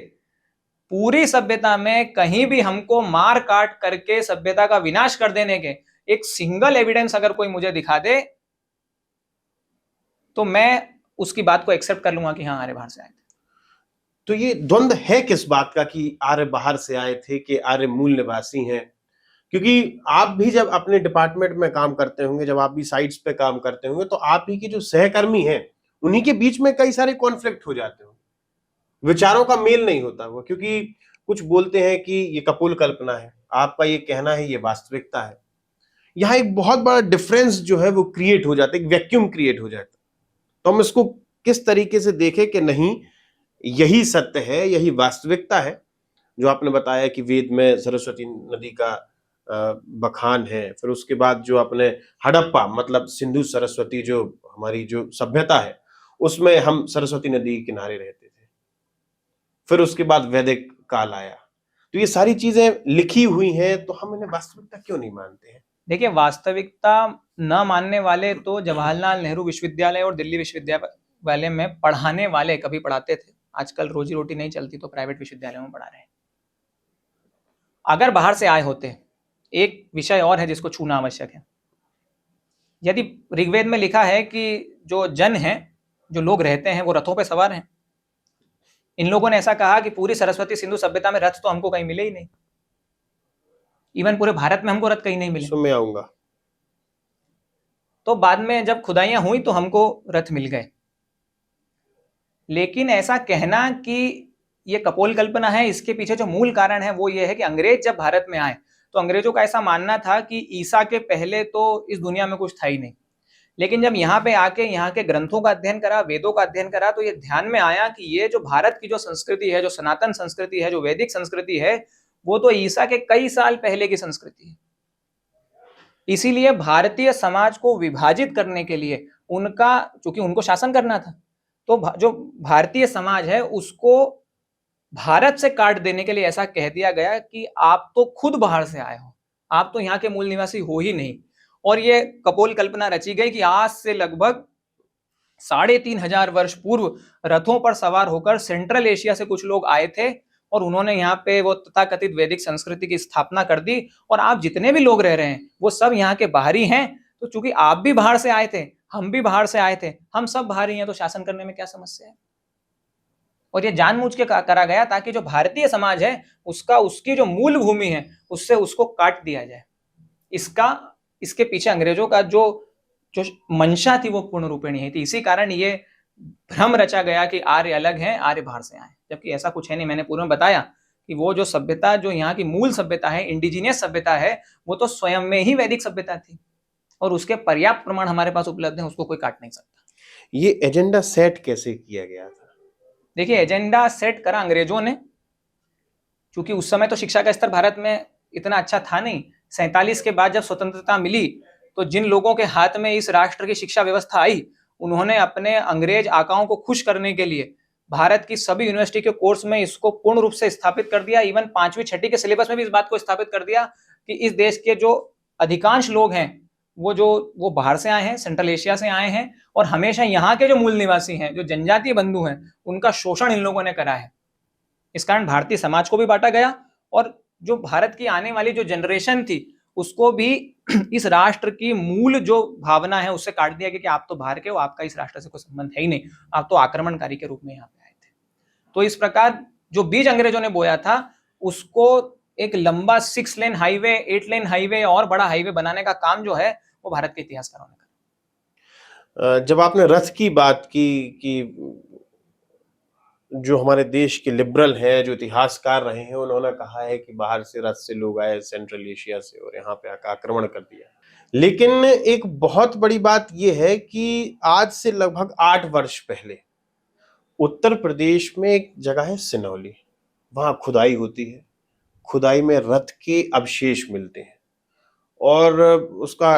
पूरी सभ्यता में कहीं भी हमको मार काट करके सभ्यता का विनाश कर देने के एक सिंगल एविडेंस अगर कोई मुझे दिखा दे तो मैं उसकी बात को एक्सेप्ट कर लूंगा कि हाँ, आर्य बाहर से आए थे। तो ये द्वंद्व है किस बात का कि आर्य बाहर से आए थे कि आर्य मूल निवासी हैं? क्योंकि आप भी जब अपने डिपार्टमेंट में काम करते होंगे, जब आप भी साइट्स पे काम करते होंगे, तो आप ही के जो सहकर्मी हैं उन्हीं के बीच में कई सारे कॉन्फ्लिक्ट हो जाते होंगे, विचारों का मेल नहीं होता हुआ, क्योंकि कुछ बोलते हैं कि ये कपोल कल्पना है, आपका ये कहना है ये वास्तविकता है। यहाँ एक बहुत बड़ा डिफरेंस जो है वो क्रिएट हो जाता है, एक वैक्यूम क्रिएट हो जाता है। तो हम इसको किस तरीके से देखें कि नहीं, यही सत्य है, यही वास्तविकता है जो आपने बताया कि वेद में सरस्वती नदी का बखान है। फिर उसके बाद जो अपने हड़प्पा, मतलब सिंधु सरस्वती जो हमारी जो सभ्यता है, उसमें हम सरस्वती नदी के किनारे रहते थे। फिर उसके बाद वैदिक काल आया। तो ये सारी चीजें लिखी हुई हैं, तो हम इन्हें वास्तविकता क्यों नहीं मानते हैं? देखिए, वास्तविकता न मानने वाले तो जवाहरलाल नेहरू विश्वविद्यालय और दिल्ली विश्वविद्यालय में पढ़ाने वाले कभी पढ़ाते थे। आजकल रोजी रोटी नहीं चलती तो प्राइवेट विश्वविद्यालयों में पढ़ा रहे हैं। अगर बाहर से आए होते, एक विषय और है जिसको छूना आवश्यक है। यदि ऋग्वेद में लिखा है कि जो जन हैं, जो लोग रहते हैं, वो रथों पे सवार हैं, इन लोगों ने ऐसा कहा कि पूरी सरस्वती सिंधु सभ्यता में रथ तो हमको कहीं मिले ही नहीं, इवन पूरे भारत में हमको रथ कहीं नहीं मिले। मैं आऊंगा। तो बाद में जब खुदाइयां हुई तो हमको रथ मिल गए। लेकिन ऐसा कहना कि ये कपोल कल्पना है, इसके पीछे जो मूल कारण है वो ये है कि अंग्रेज जब भारत में आए तो अंग्रेजों का ऐसा मानना था कि ईसा के पहले तो इस दुनिया में कुछ था ही नहीं। लेकिन जब यहाँ पे आके यहाँ के ग्रंथों का अध्ययन करा, वेदों का अध्ययन करा, तो ये ध्यान में आया कि ये जो भारत की जो संस्कृति है, जो सनातन संस्कृति है, जो वैदिक संस्कृति है, वो तो ईसा के कई साल पहले की संस्कृति है। इसीलिए भारतीय समाज को विभाजित करने के लिए उनका, चूंकि उनको शासन करना था, तो जो भारतीय समाज है उसको भारत से काट देने के लिए ऐसा कह दिया गया कि आप तो खुद बाहर से आए हो, आप तो यहाँ के मूल निवासी हो ही नहीं। और ये कपोल कल्पना रची गई कि आज से लगभग 3,500 वर्ष पूर्व रथों पर सवार होकर सेंट्रल एशिया से कुछ लोग आए थे और उन्होंने यहाँ पे वो तथाकथित वैदिक संस्कृति की स्थापना कर दी, और आप जितने भी लोग रह रहे हैं वो सब यहाँ के बाहरी हैं। तो चूंकि आप भी बाहर से आए थे, हम भी बाहर से आए थे, हम सब बाहरी हैं, तो शासन करने में क्या समस्या है? और ये जानबूझ के करा गया ताकि जो भारतीय समाज है उसकी जो मूल भूमि है उससे उसको काट दिया जाए। इसके पीछे अंग्रेजों का जो मंशा थी वो पूर्ण रूपेण नहीं थी। इसी कारण ये भ्रम रचा गया कि आर्य अलग हैं, आर्य बाहर से आए, जबकि ऐसा कुछ है नहीं। मैंने पूर्व में बताया कि वो जो सभ्यता, जो यहाँ की मूल सभ्यता है, इंडिजीनियस सभ्यता है, वो तो स्वयं में ही वैदिक सभ्यता थी और उसके पर्याप्त प्रमाण हमारे पास उपलब्ध है, उसको कोई काट नहीं सकता। ये एजेंडा सेट कैसे किया गया था? देखिए, एजेंडा सेट करा अंग्रेजों ने, क्योंकि उस समय तो शिक्षा का स्तर भारत में इतना अच्छा था नहीं। 47 के बाद जब स्वतंत्रता मिली तो जिन लोगों के हाथ में इस राष्ट्र की शिक्षा व्यवस्था आई, उन्होंने अपने अंग्रेज आकाओं को खुश करने के लिए भारत की सभी यूनिवर्सिटी के कोर्स में इसको पूर्ण रूप से स्थापित कर दिया। इवन 5वीं 6वीं के सिलेबस में भी इस बात को स्थापित कर दिया कि इस देश के जो अधिकांश लोग हैं वो बाहर से आए हैं, सेंट्रल एशिया से आए हैं, और हमेशा यहाँ के जो मूल निवासी हैं, जो जनजातीय बंधु हैं, उनका शोषण इन लोगों ने करा है। इस कारण भारतीय समाज को भी बांटा गया और जो भारत की आने वाली जो जनरेशन थी उसको भी इस राष्ट्र की मूल जो भावना है उससे काट दिया गया कि आप तो बाहर के हो, आपका इस राष्ट्र से कोई संबंध है ही नहीं, आप तो आक्रमणकारी के रूप में यहाँ पे आए थे। तो इस प्रकार जो बीज अंग्रेजों ने बोया था उसको एक लंबा 6 लेन हाईवे, 8 लेन हाईवे और बड़ा हाईवे बनाने का काम जो है वो भारत के इतिहासकारों ने करा। जब आपने रथ की बात की कि जो हमारे देश के लिबरल हैं, जो इतिहासकार रहे हैं, उन्होंने कहा है कि बाहर से रथ से लोग आए, सेंट्रल एशिया से, और यहाँ पे आकर आक्रमण कर दिया। लेकिन एक बहुत बड़ी बात यह है कि आज से लगभग 8 वर्ष पहले उत्तर प्रदेश में एक जगह है सिनौली, वहां खुदाई होती है। खुदाई में रथ के अवशेष मिलते हैं और उसका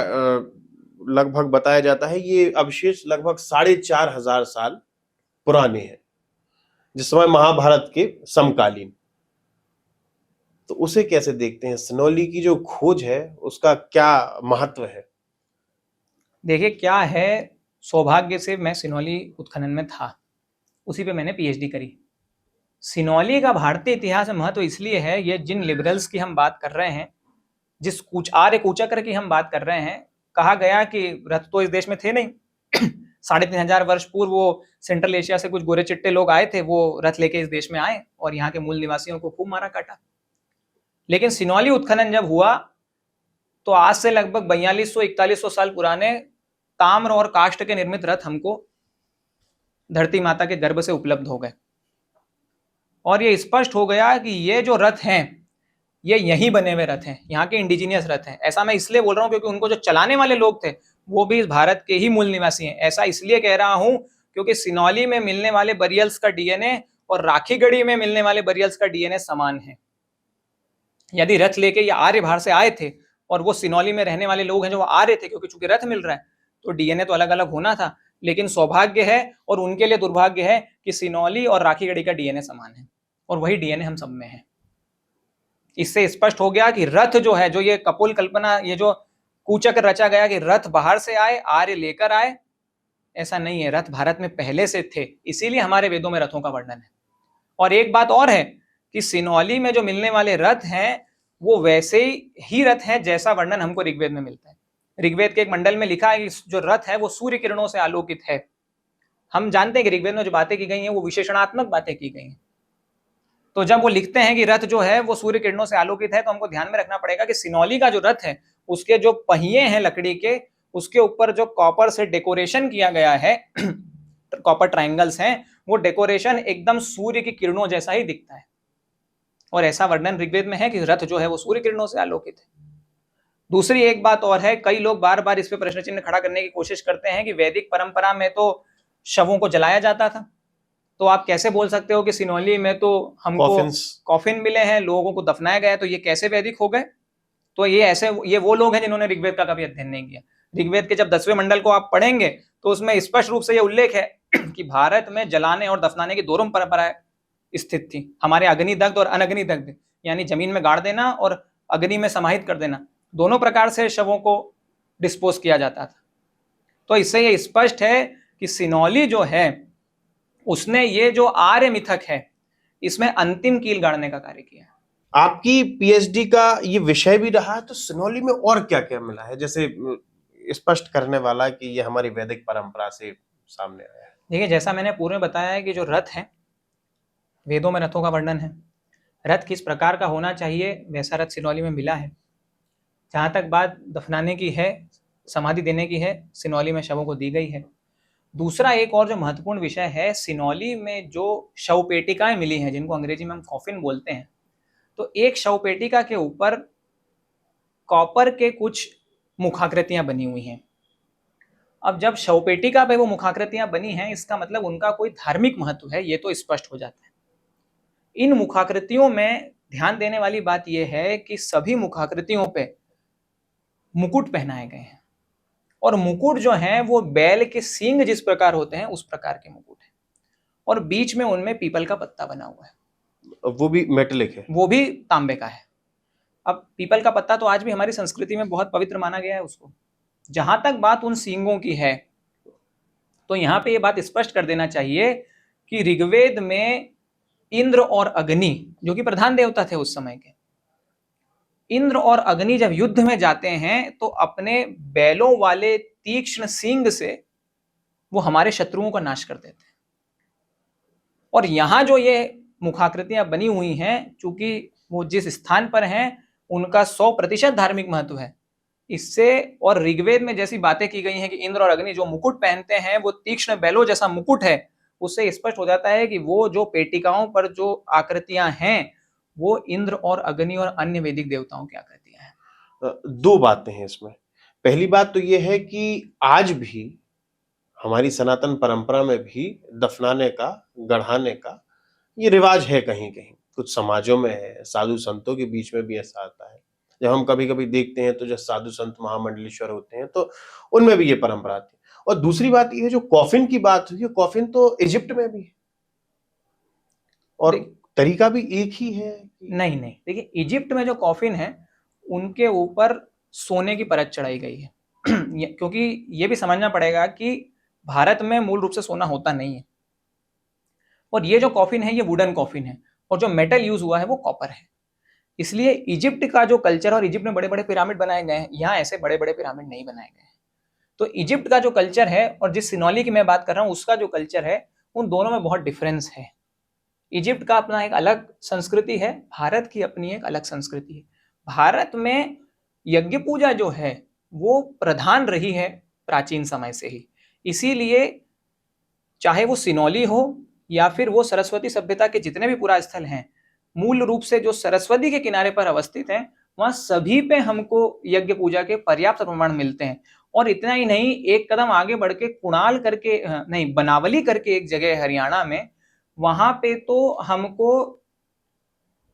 लगभग बताया जाता है ये अवशेष लगभग 4,500 साल पुराने हैं, जिस समय महाभारत के समकालीन। तो उसे कैसे देखते हैं? सिनौली की जो खोज है उसका क्या महत्व है? देखिए, क्या है, सौभाग्य से मैं सिनौली उत्खनन में था, उसी पे मैंने पीएचडी करी। सिनौली का भारतीय इतिहास में महत्व इसलिए है, ये जिन लिबरल्स की हम बात कर रहे हैं, जिस आर्य कूचक्र की हम बात कर रहे हैं, कहा गया कि रथ तो इस देश में थे नहीं 3,500 वर्ष पूर्व वो सेंट्रल एशिया से कुछ गोरे चिट्टे लोग आए थे, वो रथ लेके इस देश में आए और यहाँ के मूल निवासियों को खूब मारा काटा। लेकिन सिनौली उत्खनन जब हुआ तो आज से लगभग 4200-4100 साल पुराने ताम्र और काष्ठ के निर्मित रथ हमको धरती माता के गर्भ से उपलब्ध हो गए और ये स्पष्ट हो गया कि ये जो रथ हैं ये यहीं बने हुए रथ हैं, यहाँ के इंडिजीनियस रथ हैं। ऐसा मैं इसलिए बोल रहा हूँ क्योंकि उनको जो चलाने वाले लोग थे वो भी इस भारत के ही मूल निवासी हैं। ऐसा इसलिए कह रहा हूं क्योंकि सिनौली में मिलने वाले बरियल्स का डीएनए और राखीगढ़ी में मिलने वाले बरियल्स का डीएनए समान है। यदि रथ लेके ये आर्य बाहर से आए थे और वो सिनौली में रहने वाले लोग हैं जो वो आर्य थे, क्योंकि चूंकि रथ मिल रहा है तो डीएनए तो अलग अलग होना था। लेकिन सौभाग्य है और उनके लिए दुर्भाग्य है कि सिनौली और राखीगढ़ी का डीएनए समान है। और वही डीएनए हम सब में है। इससे स्पष्ट हो गया कि रथ जो है, जो ये कपोल कल्पना, ये जो कूचक रचा गया कि रथ बाहर से आए, आर्य लेकर आए, ऐसा नहीं है। रथ भारत में पहले से थे, इसीलिए हमारे वेदों में रथों का वर्णन है। और एक बात और है कि सिनौली में जो मिलने वाले रथ हैं वो वैसे ही रथ हैं जैसा वर्णन हमको ऋग्वेद में मिलता है। ऋग्वेद के एक मंडल में लिखा है कि जो रथ है वो सूर्य किरणों से आलोकित है। हम जानते हैं कि ऋग्वेद में जो बातें की गई हैं वो विशेषणात्मक बातें की गई हैं। तो जब वो लिखते हैं कि रथ जो है वो सूर्य किरणों से आलोकित है, तो हमको ध्यान में रखना पड़ेगा कि सिनौली का जो रथ है उसके जो पहिए हैं लकड़ी के, उसके ऊपर जो कॉपर से डेकोरेशन किया गया है, कॉपर ट्रायंगल्स हैं, वो डेकोरेशन एकदम सूर्य की किरणों जैसा ही दिखता है। और ऐसा वर्णन ऋग्वेद में है कि रथ जो है वो सूर्य किरणों से आलोकित है। दूसरी एक बात और है, कई लोग बार बार इस पे प्रश्न चिन्ह खड़ा करने की कोशिश करते हैं कि वैदिक परंपरा में तो शवों को जलाया जाता था, तो आप कैसे बोल सकते हो कि सिनौली में तो हमको कॉफिन मिले हैं, लोगों को दफनाया गया है, तो ये कैसे वैदिक हो गए? तो ये वो लोग हैं जिन्होंने ऋग्वेद का कभी अध्ययन नहीं किया। ऋग्वेद के जब 10वें मंडल को आप पढ़ेंगे तो उसमें स्पष्ट रूप से ये उल्लेख है कि भारत में जलाने और दफनाने की दोनों परंपराएं स्थित थी। हमारे अग्निदग्ध और अनग्निदग्ध, यानी जमीन में गाड़ देना और अग्नि में समाहित कर देना, दोनों प्रकार से शवों को डिस्पोज किया जाता था। तो इससे ये स्पष्ट है कि सिनौली जो है उसने ये जो आर्य मिथक है इसमें अंतिम कील गाड़ने का कार्य किया है। आपकी पीएचडी का ये विषय भी रहा है, तो सिनौली में और क्या क्या मिला है जैसे स्पष्ट करने वाला कि ये हमारी वैदिक परंपरा से सामने आया है? देखिए, जैसा मैंने पूर्व में बताया है कि जो रथ है, वेदों में रथों का वर्णन है, रथ किस प्रकार का होना चाहिए वैसा रथ सिनौली में मिला है। जहाँ तक बात दफनाने की है, समाधि देने की है, सिनौली में शवों को दी गई है। दूसरा एक और जो महत्वपूर्ण विषय है, सिनौली में जो शवपेटिकाएं मिली हैं, जिनको अंग्रेजी में हम कॉफिन बोलते हैं, तो एक शवपेटिका के ऊपर कॉपर के कुछ मुखाकृतियां बनी हुई हैं। अब जब शवपेटिका पे वो मुखाकृतियां बनी हैं, इसका मतलब उनका कोई धार्मिक महत्व है, ये तो स्पष्ट हो जाता है। इन मुखाकृतियों में ध्यान देने वाली बात यह है कि सभी मुखाकृतियों पे मुकुट पहनाए गए हैं, और मुकुट जो हैं वो बैल के सींग जिस प्रकार होते हैं उस प्रकार के मुकुट हैं, और बीच में उनमें पीपल का पत्ता बना हुआ है, वो भी मेटलिक है, वो भी तांबे का है। अब पीपल का पत्ता तो आज भी हमारी संस्कृति में बहुत पवित्र माना गया है उसको। जहां तक बात उन सींगों की है, तो यहां पे ये बात स्पष्ट कर देना चाहिए कि ऋग्वेद में इंद्र और अग्नि, जो कि प्रधान देवता थे उस समय के, इंद्र और अग्नि जब युद्ध में जाते हैं तो अपने बैलों वाले तीक्ष्ण सींग से वो हमारे शत्रुओं का नाश कर देते हैं। और यहां जो ये मुखाकृतियां बनी हुई हैं, चूंकि वो जिस स्थान पर हैं उनका 100% धार्मिक महत्व है इससे। और ऋग्वेद में जैसी बातें की गई हैं कि इंद्र और अग्नि जो मुकुट पहनते हैं वो तीक्ष्ण बैलों जैसा मुकुट है, उससे स्पष्ट हो जाता है कि वो जो पेटिकाओं पर जो आकृतियां हैं वो इंद्र और अग्नि और अन्य वैदिक देवताओं की आकृतियां हैं। दो बातें हैं इसमें। पहली बात तो ये है कि आज भी हमारी सनातन परंपरा में भी दफनाने का, गढ़ाने का ये रिवाज है, कहीं कहीं कुछ समाजों में है, साधु संतों के बीच में भी ऐसा आता है। जब हम कभी कभी देखते हैं तो जो साधु संत महामंडलेश्वर होते हैं तो उनमें भी ये परंपरा थी। और दूसरी बात ये है, जो कॉफिन की बात हुई है, कॉफिन तो इजिप्ट में भी है और तरीका भी एक ही है। नहीं, देखिए, इजिप्ट में जो कॉफिन है उनके ऊपर सोने की परत चढ़ाई गई है क्योंकि ये भी समझना पड़ेगा कि भारत में मूल रूप से सोना होता नहीं है, और ये जो कॉफिन है ये वुडन कॉफिन है, और जो मेटल यूज हुआ है वो कॉपर है। इसलिए इजिप्ट का जो कल्चर, और इजिप्ट में बड़े बड़े पिरामिड बनाए गए हैं, यहाँ ऐसे बड़े बड़े पिरामिड नहीं बनाए गए हैं। तो इजिप्ट का जो कल्चर है और जिस सिनौली की मैं बात कर रहा हूँ उसका जो कल्चर है, उन दोनों में बहुत डिफरेंस है। इजिप्ट का अपना एक अलग संस्कृति है, भारत की अपनी एक अलग संस्कृति है। भारत में यज्ञ पूजा जो है वो प्रधान रही है प्राचीन समय से ही, इसीलिए चाहे वो सिनौली हो या फिर वो सरस्वती सभ्यता के जितने भी पुरा स्थल हैं, मूल रूप से जो सरस्वती के किनारे पर अवस्थित हैं, वहां सभी पे हमको यज्ञ पूजा के पर्याप्त प्रमाण मिलते हैं। और इतना ही नहीं, एक कदम आगे बढ़ के कुणाल करके, नहीं, बनावली करके एक जगह है हरियाणा में, वहां पे तो हमको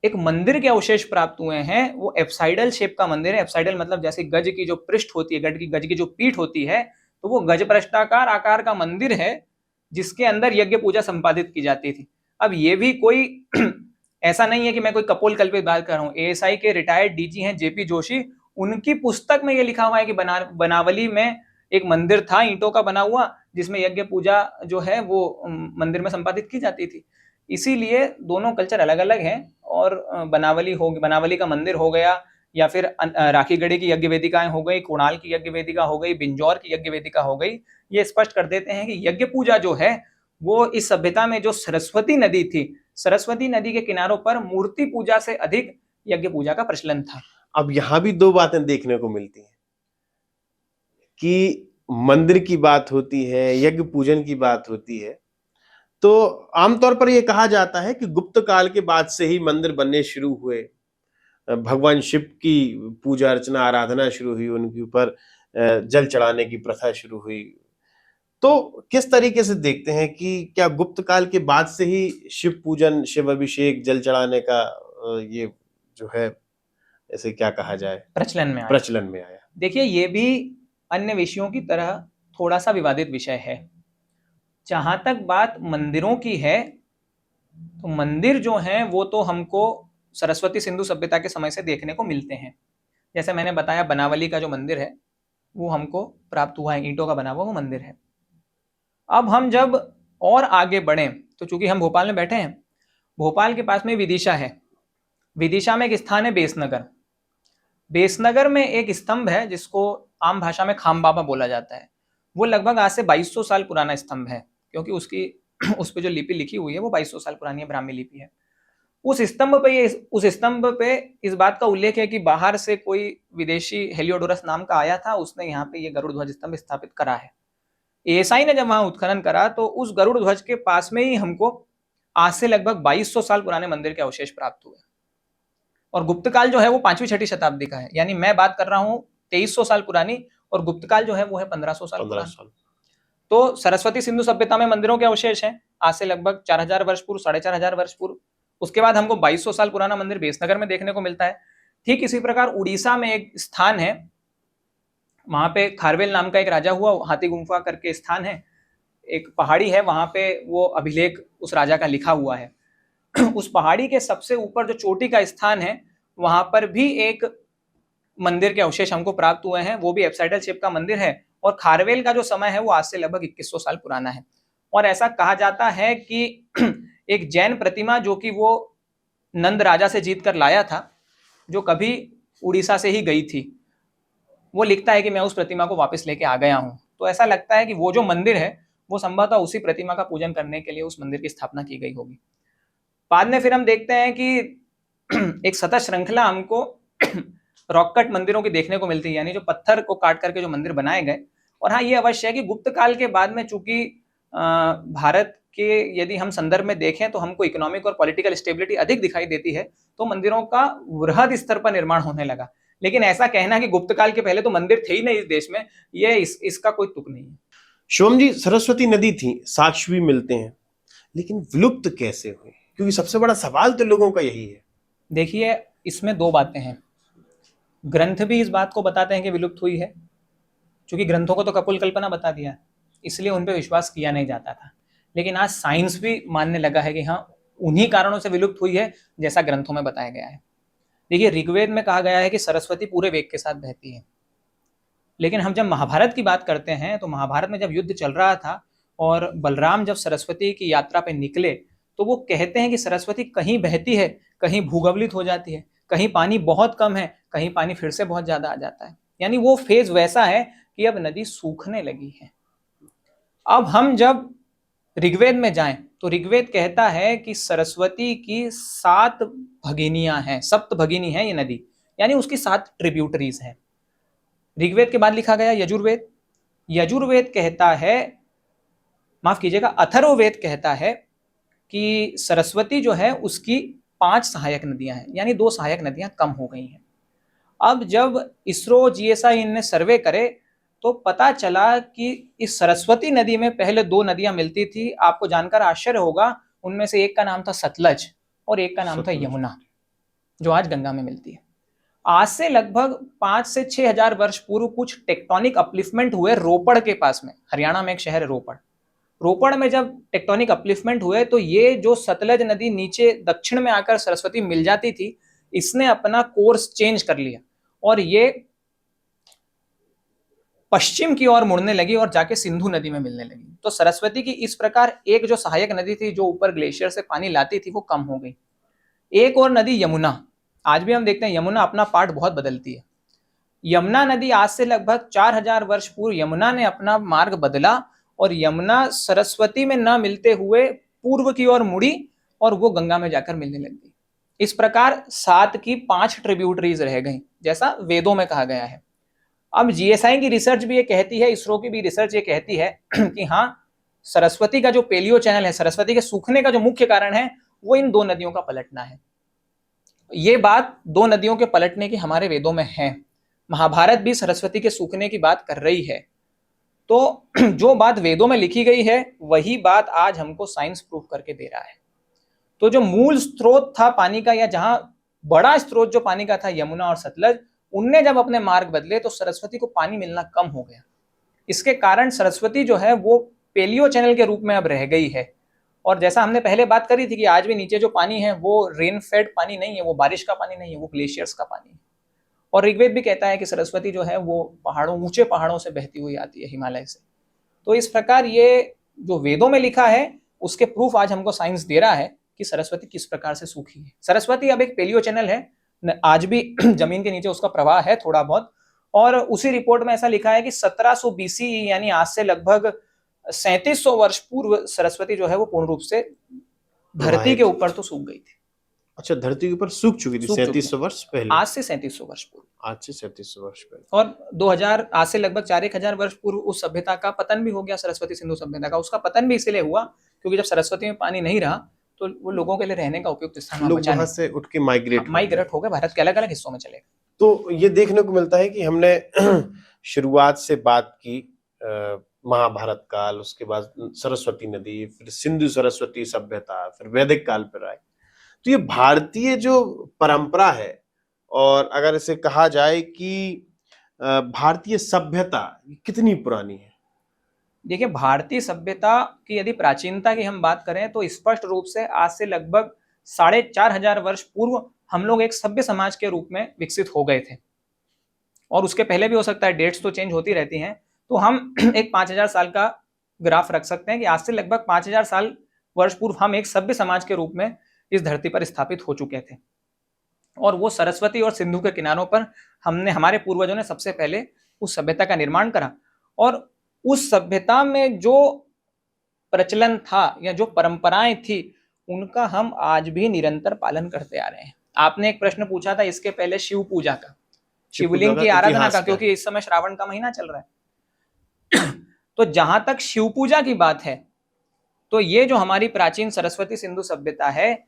एक मंदिर के अवशेष प्राप्त हुए हैं। वो एप्साइडल शेप का मंदिर है। एप्साइडल मतलब जैसे गज की जो पृष्ठ होती है, गज की जो पीठ होती है, तो वो गज पृष्ठाकार आकार का मंदिर है जिसके अंदर यज्ञ पूजा संपादित की जाती थी। अब ये भी कोई ऐसा नहीं है कि मैं कोई कपोल कल्पित बात कर रहा हूँ। एएसआई के रिटायर्ड डीजी हैं जेपी जोशी, उनकी पुस्तक में ये लिखा हुआ है कि बनावली में एक मंदिर था ईंटों का बना हुआ, जिसमें यज्ञ पूजा जो है वो मंदिर में संपादित की जाती थी। इसीलिए दोनों कल्चर अलग अलग हैं। और बनावली का मंदिर हो गया, या फिर राखीगढ़ी की यज्ञ वेदिकाएं हो गई, कुणाल की यज्ञ वेदिका हो गई, बिंजौर की यज्ञ वेदिका हो गई, ये स्पष्ट कर देते हैं कि यज्ञ पूजा जो है वो इस सभ्यता में जो सरस्वती नदी थी, सरस्वती नदी के किनारों पर मूर्ति पूजा से अधिक यज्ञ पूजा का प्रचलन था। अब यहां भी दो बातें देखने को मिलती हैं कि मंदिर की बात होती है, यज्ञ पूजन की बात होती है, तो आमतौर पर यह कहा जाता है कि गुप्त काल के बाद से ही मंदिर बनने शुरू हुए, भगवान शिव की पूजा अर्चना आराधना शुरू हुई, उनके ऊपर जल चढ़ाने की प्रथा शुरू हुई। तो किस तरीके से देखते हैं कि क्या गुप्त काल के बाद से ही शिव पूजन, शिव अभिषेक, जल चढ़ाने का ये जो है, ऐसे क्या कहा जाए, प्रचलन में आया? देखिए, ये भी अन्य विषयों की तरह थोड़ा सा विवादित विषय है। जहां तक बात मंदिरों की है, तो मंदिर जो हैं वो तो हमको सरस्वती सिंधु सभ्यता के समय से देखने को मिलते हैं। जैसे मैंने बताया, बनावली का जो मंदिर है वो हमको प्राप्त हुआ है, ईंटों का बना हुआ वो मंदिर है। अब हम जब और आगे बढ़े, तो चूंकि हम भोपाल में बैठे हैं, भोपाल के पास में विदिशा है। विदिशा में एक स्थान है बेसनगर। बेसनगर में एक स्तंभ है जिसको आम भाषा में खाम बाबा बोला जाता है। वो लगभग आज से 2200 साल पुराना स्तंभ है, क्योंकि उसकी उस पे जो लिपि लिखी हुई है वो 2200 साल पुरानी है, ब्राह्मी लिपि है। उस स्तंभ पे इस बात का उल्लेख है कि बाहर से कोई विदेशी हेलियोडोरस नाम का आया था, उसने यहाँ पे ये गरुड़ ध्वज स्तंभ स्थापित करा है। एएसआई ने जब वहां उत्खनन करा तो उस गरुड़ ध्वज के पास में ही हमको आज से लगभग 2200 साल पुराने मंदिर के अवशेष प्राप्त हुए। और गुप्तकाल जो है वो 5वीं 6वीं शताब्दी का है, यानी मैं बात कर रहा हूँ 2300 साल पुरानी, और गुप्तकाल जो है वो है 1500 साल पुराना। तो सरस्वती सिंधु सभ्यता में मंदिरों के अवशेष हैं आज से लगभग 4000 वर्ष पूर्व, 4500 वर्ष पूर्व। उसके बाद हमको 2200 साल पुराना मंदिर बेसनगर में देखने को मिलता है। ठीक इसी प्रकार उड़ीसा में एक स्थान है, वहां पे खारवेल नाम का एक राजा हुआ, हाथी गुम्फा करके स्थान है, एक पहाड़ी है, वहां पे वो अभिलेख उस राजा का लिखा हुआ है। उस पहाड़ी के सबसे ऊपर जो चोटी का स्थान है, वहां पर भी एक मंदिर के अवशेष हमको प्राप्त हुए हैं, वो भी एप्साइडल शेप का मंदिर है। और खारवेल का जो समय है वो आज से लगभग 2100 साल पुराना है। और ऐसा कहा जाता है कि एक जैन प्रतिमा जो कि वो नंद राजा से जीत कर लाया था, जो कभी उड़ीसा से ही गई थी, वो लिखता है कि मैं उस प्रतिमा को वापस लेके आ गया हूं। तो ऐसा लगता है कि वो जो मंदिर है वो संभवतः उसी प्रतिमा का पूजन करने के लिए उस मंदिर की स्थापना की गई होगी। बाद में फिर हम देखते हैं कि एक सतत श्रृंखला हमको रॉक कट मंदिरों की देखने को मिलती है, यानी जो पत्थर को काट करके जो मंदिर बनाए गए। और हाँ, ये अवश्य है कि गुप्त काल के बाद में चूंकि भारत के यदि हम संदर्भ में देखें तो हमको इकोनॉमिक और पॉलिटिकल स्टेबिलिटी अधिक दिखाई देती है, तो मंदिरों का वृहद स्तर पर निर्माण होने लगा। लेकिन ऐसा कहना कि गुप्त काल के पहले तो मंदिर थे ही नहीं इस देश में, ये इसका कोई तुक नहीं है। शिवम जी, सरस्वती नदी थी, साक्ष्य भी मिलते हैं, लेकिन विलुप्त कैसे हुई? क्योंकि सबसे बड़ा सवाल तो लोगों का यही है। देखिए, इसमें दो बातें हैं। ग्रंथ भी इस बात को बताते हैं कि विलुप्त हुई है, क्योंकि ग्रंथों को तो कपोल कल्पना बता दिया, इसलिए उन पर विश्वास किया नहीं जाता था। लेकिन आज साइंस भी मानने लगा है कि हाँ, उन्हीं कारणों से विलुप्त हुई है जैसा ग्रंथों में बताया गया है। देखिए, ऋग्वेद में कहा गया है कि सरस्वती पूरे वेग के साथ बहती है। लेकिन हम जब महाभारत की बात करते हैं, तो महाभारत में जब युद्ध चल रहा था और बलराम जब सरस्वती की यात्रा पे निकले, तो वो कहते हैं कि सरस्वती कहीं बहती है, कहीं भूगवलित हो जाती है, कहीं पानी बहुत कम है, कहीं पानी फिर से बहुत ज्यादा आ जाता है। यानी वो फेज वैसा है कि अब नदी सूखने लगी है। अब हम जब ऋग्वेद में जाएं तो ऋग्वेद कहता है कि सरस्वती की 7 भगिनियां हैं, सप्त भगिनी है ये नदी, यानी उसकी 7 ट्रिब्यूटरीज हैं। ऋग्वेद के बाद लिखा गया यजुर्वेद। यजुर्वेद कहता है, माफ कीजिएगा, अथर्ववेद कहता है कि सरस्वती जो है उसकी 5 सहायक नदियां हैं, यानी 2 सहायक नदियां कम हो गई हैं। अब जब इसरो जीएसआई ने सर्वे करे तो पता चला कि इस सरस्वती नदी में पहले 2 नदियां मिलती थी। आपको जानकर आश्चर्य होगा, उनमें से एक का नाम था सतलज और एक का नाम था यमुना, जो आज गंगा में मिलती है। आज से लगभग 5 से 6000 वर्ष पूर्व कुछ टेक्टोनिक अपलिफ्टमेंट हुए रोपड़ के पास में, हरियाणा में एक शहर है रोपड़। रोपड़ में जब टेक्टोनिक अपलिफ्टमेंट हुए तो ये जो सतलज नदी नीचे दक्षिण में आकर सरस्वती मिल जाती थी, इसने अपना कोर्स चेंज कर लिया और ये पश्चिम की ओर मुड़ने लगी और जाके सिंधु नदी में मिलने लगी। तो सरस्वती की इस प्रकार एक जो सहायक नदी थी जो ऊपर ग्लेशियर से पानी लाती थी वो कम हो गई। एक और नदी यमुना, आज भी हम देखते हैं यमुना अपना पार्ट बहुत बदलती है। यमुना नदी आज से लगभग 4000 वर्ष पूर्व यमुना ने अपना मार्ग बदला और यमुना सरस्वती में न मिलते हुए पूर्व की ओर मुड़ी और वो गंगा में जाकर मिलने लग गई। इस प्रकार 7 की 5 ट्रिब्यूटरीज रह गई, जैसा वेदों में कहा गया है। अब जीएसआई की रिसर्च भी ये कहती है, इसरो की भी रिसर्च ये कहती है कि हाँ, सरस्वती का जो पेलियो चैनल है, सरस्वती के सूखने का जो मुख्य कारण है वो इन दो नदियों का पलटना है। ये बात दो नदियों के पलटने की हमारे वेदों में है। महाभारत भी सरस्वती के सूखने की बात कर रही है। तो जो बात वेदों में लिखी गई है वही बात आज हमको साइंस प्रूफ करके दे रहा है। तो जो मूल स्रोत था पानी का, या जहां बड़ा स्रोत जो पानी का था यमुना और सतलज, उनने जब अपने मार्ग बदले तो सरस्वती को पानी मिलना कम हो गया। इसके कारण सरस्वती जो है वो पेलियो चैनल के रूप में अब रह गई है। और जैसा हमने पहले बात करी थी कि आज भी नीचे जो पानी है वो रेन फेड पानी नहीं है, वो बारिश का पानी नहीं है, वो ग्लेशियर्स का पानी है। और ऋग्वेद भी कहता है कि सरस्वती जो है वो पहाड़ों, ऊंचे पहाड़ों से बहती हुई आती है, हिमालय से। तो इस प्रकार ये जो वेदों में लिखा है उसके प्रूफ आज हमको साइंस दे रहा है कि सरस्वती किस प्रकार से सूखी है। सरस्वती अब एक पेलियो चैनल है, आज भी जमीन के नीचे उसका प्रवाह है थोड़ा बहुत। और उसी रिपोर्ट में ऐसा लिखा है कि 1700 BCE यानी आज से लगभग 3700 वर्ष पूर्व सरस्वती जो है वो पूर्ण रूप से धरती के ऊपर तो सूख गई थी। अच्छा, धरती के ऊपर सूख चुकी थी 3700 वर्ष पहले? आज से 3700 वर्ष पूर्व। आज से 3700 वर्ष पहले। और 2000 आज से लगभग 4000 वर्ष पूर्व उस सभ्यता का पतन भी हो गया, सरस्वती सिंधु सभ्यता का। उसका पतन भी इसलिए हुआ क्योंकि जब सरस्वती में पानी नहीं रहा तो वो लोगों के लिए रहने का उपयुक्त स्थान लोग वहां से उठ के माइग्रेट हो गए, भारत के अलग अलग हिस्सों में चले गए। तो ये देखने को मिलता है कि हमने शुरुआत से बात की महाभारत काल, उसके बाद सरस्वती नदी, फिर सिंधु सरस्वती सभ्यता, फिर वैदिक काल पर आए। तो ये भारतीय जो परंपरा है, और अगर इसे कहा जाए कि भारतीय सभ्यता कितनी पुरानी है? देखिए, भारतीय सभ्यता की यदि प्राचीनता की हम बात करें तो स्पष्ट रूप से आज से लगभग 4500 वर्ष पूर्व हम लोग एक सभ्य समाज के रूप में विकसित हो गए थे। और उसके पहले भी हो सकता है, डेट्स तो चेंज होती रहती हैं। तो हम एक 5000 साल का ग्राफ रख सकते हैं कि आज से लगभग 5000 साल वर्ष पूर्व हम एक सभ्य समाज के रूप में इस धरती पर स्थापित हो चुके थे। और वो सरस्वती और सिंधु के किनारों पर हमारे पूर्वजों ने सबसे पहले उस सभ्यता का निर्माण करा। और उस सभ्यता में जो प्रचलन था या जो परंपराएं थी उनका हम आज भी निरंतर पालन करते आ रहे हैं। आपने एक प्रश्न पूछा था इसके पहले शिव पूजा का, शिवलिंग की आराधना का, क्योंकि इस समय श्रावण का महीना चल रहा है। तो जहां तक शिव पूजा की बात है तो ये जो हमारी प्राचीन सरस्वती सिंधु सभ्यता है,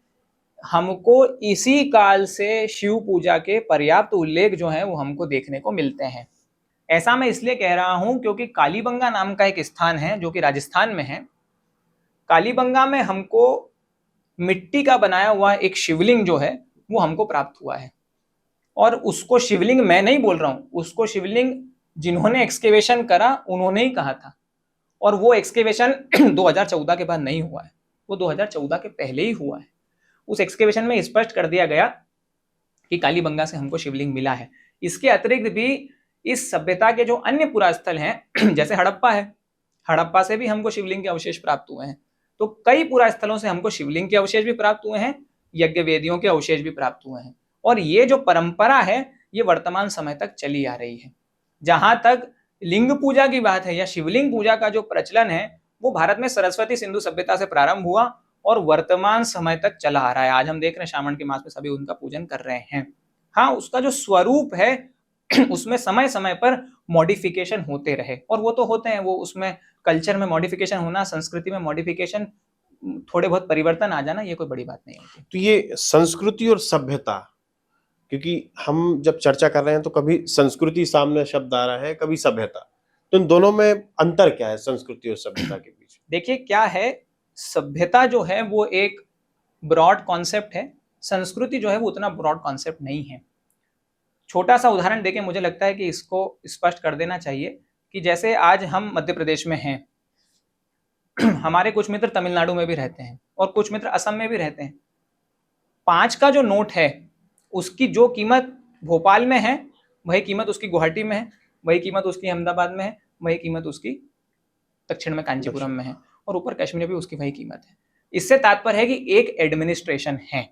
हमको इसी काल से शिव पूजा के पर्याप्त उल्लेख जो है वो हमको देखने को मिलते हैं। ऐसा मैं इसलिए कह रहा हूं क्योंकि कालीबंगा नाम का एक स्थान है जो कि राजस्थान में है। कालीबंगा में हमको मिट्टी का बनाया हुआ एक शिवलिंग जो है वो हमको प्राप्त हुआ है। और उसको शिवलिंग मैं नहीं बोल रहा हूं, उसको शिवलिंग जिन्होंने एक्सकेवेशन करा उन्होंने ही कहा था। और वो एक्सकेवेशन 2014 के बाद नहीं हुआ है, वो 2014 के पहले ही हुआ है। उस एक्सकेवेशन में स्पष्ट कर दिया गया कि कालीबंगा से हमको शिवलिंग मिला है। इसके अतिरिक्त भी इस सभ्यता के जो अन्य पुरास्थल हैं जैसे हड़प्पा है, हड़प्पा से भी हमको शिवलिंग के अवशेष प्राप्त हुए हैं। तो कई पुरास्थलों से हमको शिवलिंग के अवशेष भी प्राप्त हुए हैं, यज्ञ वेदियों के अवशेष भी प्राप्त हुए हैं। और ये जो परंपरा है ये वर्तमान समय तक चली आ रही है। जहां तक लिंग पूजा की बात है या शिवलिंग पूजा का जो प्रचलन है वो भारत में सरस्वती सिंधु सभ्यता से प्रारंभ हुआ और वर्तमान समय तक चला आ रहा है। आज हम देख रहे हैं श्रावण के मास में सभी उनका पूजन कर रहे हैं। हाँ, उसका जो स्वरूप है उसमें समय समय पर मॉडिफिकेशन होते रहे, और वो तो होते हैं, वो उसमें कल्चर में मॉडिफिकेशन होना, संस्कृति में मॉडिफिकेशन, थोड़े बहुत परिवर्तन आ जाना, ये कोई बड़ी बात नहीं होती। तो ये संस्कृति और सभ्यता, क्योंकि हम जब चर्चा कर रहे हैं तो कभी संस्कृति सामने शब्द आ रहा है, कभी सभ्यता, तो इन दोनों में अंतर क्या है संस्कृति और सभ्यता के बीच? देखिए क्या है, सभ्यता जो है वो एक ब्रॉड कॉन्सेप्ट है, संस्कृति जो है वो उतना ब्रॉड कॉन्सेप्ट नहीं है। छोटा सा उदाहरण देके मुझे लगता है कि इसको स्पष्ट कर देना चाहिए कि जैसे आज हम मध्य प्रदेश में हैं, हमारे कुछ मित्र तमिलनाडु में भी रहते हैं और कुछ मित्र असम में भी रहते हैं। 5 का जो नोट है उसकी जो कीमत भोपाल में है वही कीमत उसकी गुवाहाटी में है, वही कीमत उसकी अहमदाबाद में है, वही कीमत उसकी दक्षिण में कांचीपुरम में है, और ऊपर कश्मीर में भी उसकी वही कीमत है। इससे तात्पर्य है कि एक एडमिनिस्ट्रेशन है।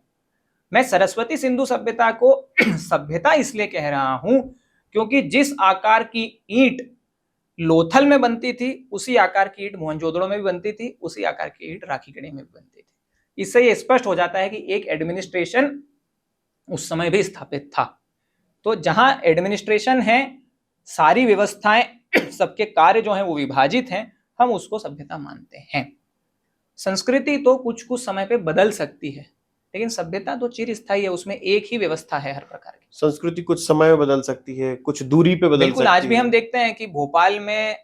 मैं सरस्वती सिंधु सभ्यता को सभ्यता इसलिए कह रहा हूं क्योंकि जिस आकार की ईंट लोथल में बनती थी उसी आकार की ईंट मोहनजोदड़ो में भी बनती थी, उसी आकार की ईंट राखीगढ़ी में भी बनती थी। इससे ये स्पष्ट हो जाता है कि एक एडमिनिस्ट्रेशन उस समय भी स्थापित था। तो जहां एडमिनिस्ट्रेशन है, सारी व्यवस्थाएं सबके कार्य जो हैं वो विभाजित हैं, हम उसको सभ्यता मानते हैं। संस्कृति तो कुछ कुछ समय पे बदल सकती है लेकिन सभ्यता तो चिरस्थायी है, उसमें एक ही व्यवस्था है हर प्रकार की। संस्कृति कुछ समय में बदल सकती है, कुछ दूरी पे बदल बिल्कुल, सकती आज भी है। हम देखते हैं कि भोपाल में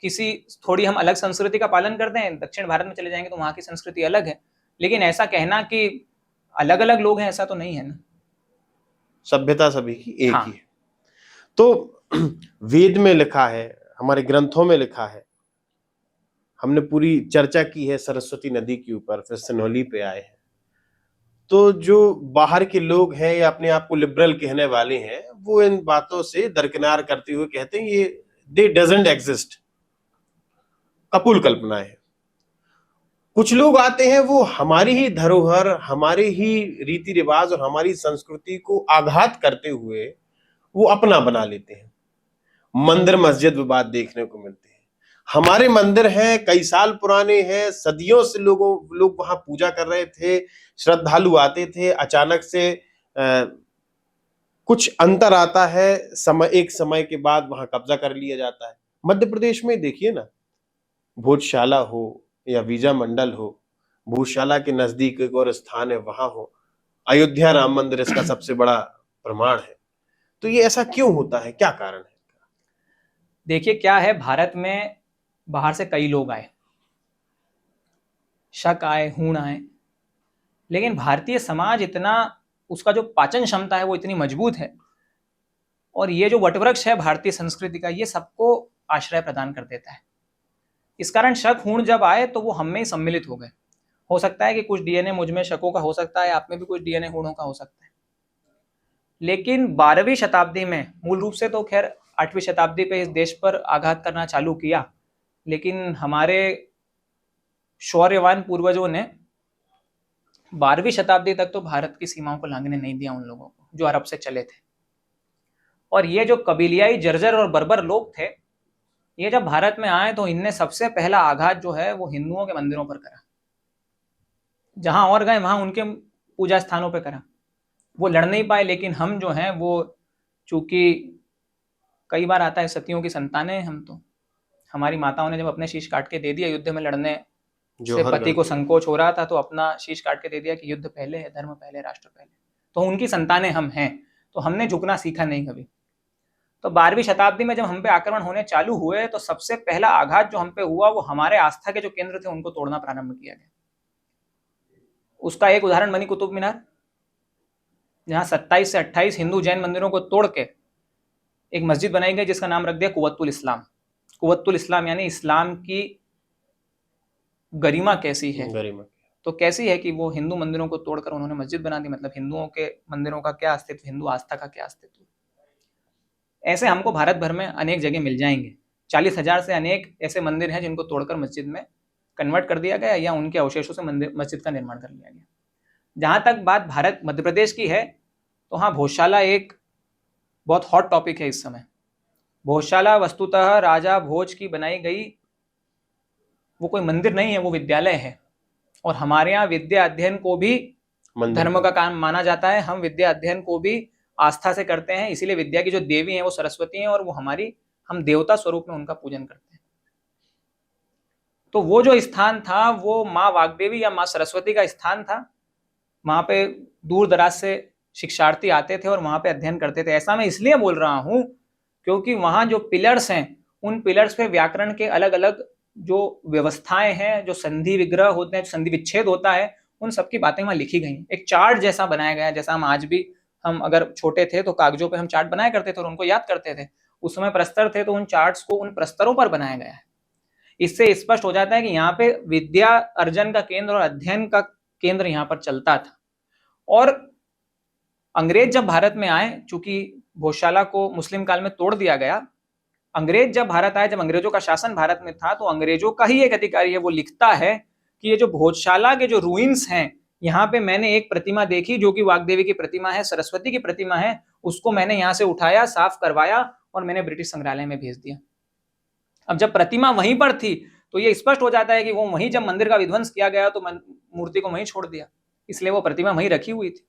किसी थोड़ी हम अलग संस्कृति का पालन करते हैं, दक्षिण भारत में चले जाएंगे तो वहां की संस्कृति अलग है, लेकिन ऐसा कहना कि अलग अलग लोग हैं ऐसा तो नहीं है ना। सभ्यता सभी की एक हाँ। ही है। तो वेद में लिखा है, हमारे ग्रंथों में लिखा है, हमने पूरी चर्चा की है सरस्वती नदी के ऊपर, फिर सिनौली पे आए हैं। तो जो बाहर के लोग हैं या अपने आप को लिबरल कहने वाले हैं, वो इन बातों से दरकिनार करते हुए कहते हैं ये दे डजंट एग्जिस्ट, कपोल कल्पना है। कुछ लोग आते हैं वो हमारी ही धरोहर, हमारे ही रीति रिवाज और हमारी संस्कृति को आघात करते हुए वो अपना बना लेते हैं। मंदिर मस्जिद विवाद देखने को मिलते हैं। हमारे मंदिर हैं, कई साल पुराने हैं, सदियों से लोग वहां पूजा कर रहे थे, श्रद्धालु आते थे, अचानक से कुछ अंतर आता है, एक समय के बाद वहां कब्जा कर लिया जाता है। मध्य प्रदेश में देखिए ना, भोजशाला हो या वीजा मंडल हो, भोजशाला के नजदीक एक और स्थान है वहां हो, अयोध्या राम मंदिर इसका सबसे बड़ा प्रमाण है। तो ये ऐसा क्यों होता है, क्या कारण है? देखिए क्या है, भारत में बाहर से कई लोग आए, शक आए, हूण आए, लेकिन भारतीय समाज इतना, उसका जो पाचन क्षमता है वो इतनी मजबूत है, और ये जो वटवृक्ष है भारतीय संस्कृति का, ये सबको आश्रय प्रदान कर देता है। इस कारण शक हूण जब आए तो वो हम में ही सम्मिलित हो गए। हो सकता है कि कुछ डीएनए मुझ में शकों का हो सकता है, आप में भी कुछ डीएनए हूणों का हो सकता है, लेकिन 12वीं शताब्दी में, मूल रूप से तो खैर 8वीं शताब्दी पे इस देश पर आघात करना चालू किया, लेकिन हमारे शौर्यवान पूर्वजों ने 12वीं शताब्दी तक तो भारत की सीमाओं को लांघने नहीं दिया उन लोगों को जो अरब से चले थे। और ये जो कबीलियाई जर्जर और बर्बर लोग थे, ये जब भारत में आए तो इनने सबसे पहला आघात जो है वो हिंदुओं के मंदिरों पर करा। जहां और गए वहां उनके पूजा स्थानों पर करा। वो लड़ नहीं पाए, लेकिन हम जो हैं वो, चूंकि कई बार आता है सतियों की संतानें हम, तो हमारी माताओं ने जब अपने शीश काट के दे दिया युद्ध में लड़ने से, पति को संकोच हो रहा था तो अपना शीश काट के दे दिया कि युद्ध पहले है, धर्म पहले, राष्ट्र पहले। तो उनकी संतानें हम हैं, तो हमने झुकना सीखा नहीं कभी। तो 12वीं शताब्दी में जब हम पे आक्रमण होने चालू हुए तो सबसे पहला आघात जो हम पे हुआ वो हमारे आस्था के जो केंद्र थे उनको तोड़ना प्रारंभ किया गया। उसका एक उदाहरण बनी कुतुब मीनार, जहां 27 से 28 हिंदू जैन मंदिरों को तोड़ के एक मस्जिद बनाई गई जिसका नाम रख दिया कुव्वतुल इस्लाम। कुव्वतुल इस्लाम यानी इस्लाम की गरिमा कैसी है, गरिमा तो कैसी है कि वो हिंदू मंदिरों को तोड़कर उन्होंने मस्जिद बना दी। मतलब हिंदुओं के मंदिरों का क्या अस्तित्व, हिंदू आस्था का क्या अस्तित्व। ऐसे हमको भारत भर में अनेक जगह मिल जाएंगे। 40,000 से अनेक ऐसे मंदिर हैं जिनको तोड़कर मस्जिद में कन्वर्ट कर दिया गया या उनके अवशेषों से मस्जिद का निर्माण कर लिया गया। जहां तक बात भारत मध्य प्रदेश की है तो हाँ, भोजशाला एक बहुत हॉट टॉपिक है इस समय। भोजशाला वस्तुतः राजा भोज की बनाई गई, वो कोई मंदिर नहीं है, वो विद्यालय है। और हमारे यहाँ विद्या अध्ययन को भी धर्म का काम माना जाता है। हम विद्या अध्ययन को भी आस्था से करते हैं, इसीलिए विद्या की जो देवी है वो सरस्वती है और वो हम देवता स्वरूप में उनका पूजन करते हैं। तो वो जो स्थान था वो माँ वाग्देवी या माँ सरस्वती का स्थान था। वहां पे दूर दराज से शिक्षार्थी आते थे और वहां पे अध्ययन करते थे। ऐसा मैं इसलिए बोल रहा हूं क्योंकि वहां जो पिलर्स हैं उन पिलर्स पे व्याकरण के अलग अलग जो व्यवस्थाएं हैं, जो संधि विग्रह होते हैं, संधि विच्छेद होता है, उन सबकी बातें वहां लिखी गई। एक चार्ट जैसा बनाया गया है, जैसा हम आज भी, हम अगर छोटे थे तो कागजों पे हम चार्ट बनाया करते थे और उनको याद करते थे। उस समय प्रस्तर थे तो उन चार्ट्स को उन प्रस्तरों पर बनाया गया है। इससे स्पष्ट हो जाता है कि यहाँ पे विद्या अर्जन का केंद्र और अध्ययन का केंद्र यहाँ पर चलता था। और अंग्रेज जब भारत में आए, चूंकि भोजशाला को मुस्लिम काल में तोड़ दिया गया, अंग्रेज जब भारत आए, जब अंग्रेजों का शासन भारत में था, तो अंग्रेजों का ही एक अधिकारी है, वो लिखता है कि ये जो भोजशाला के जो रूइंस हैं, यहाँ पे मैंने एक प्रतिमा देखी जो कि वाग्देवी की प्रतिमा है, सरस्वती की प्रतिमा है, उसको मैंने यहाँ से उठाया, साफ करवाया और मैंने ब्रिटिश संग्रहालय में भेज दिया। अब जब प्रतिमा वहीं पर थी तो ये स्पष्ट हो जाता है कि वो वहीं जब मंदिर का विध्वंस किया गया तो मूर्ति को वहीं छोड़ दिया, इसलिए वो प्रतिमा वहीं रखी हुई थी।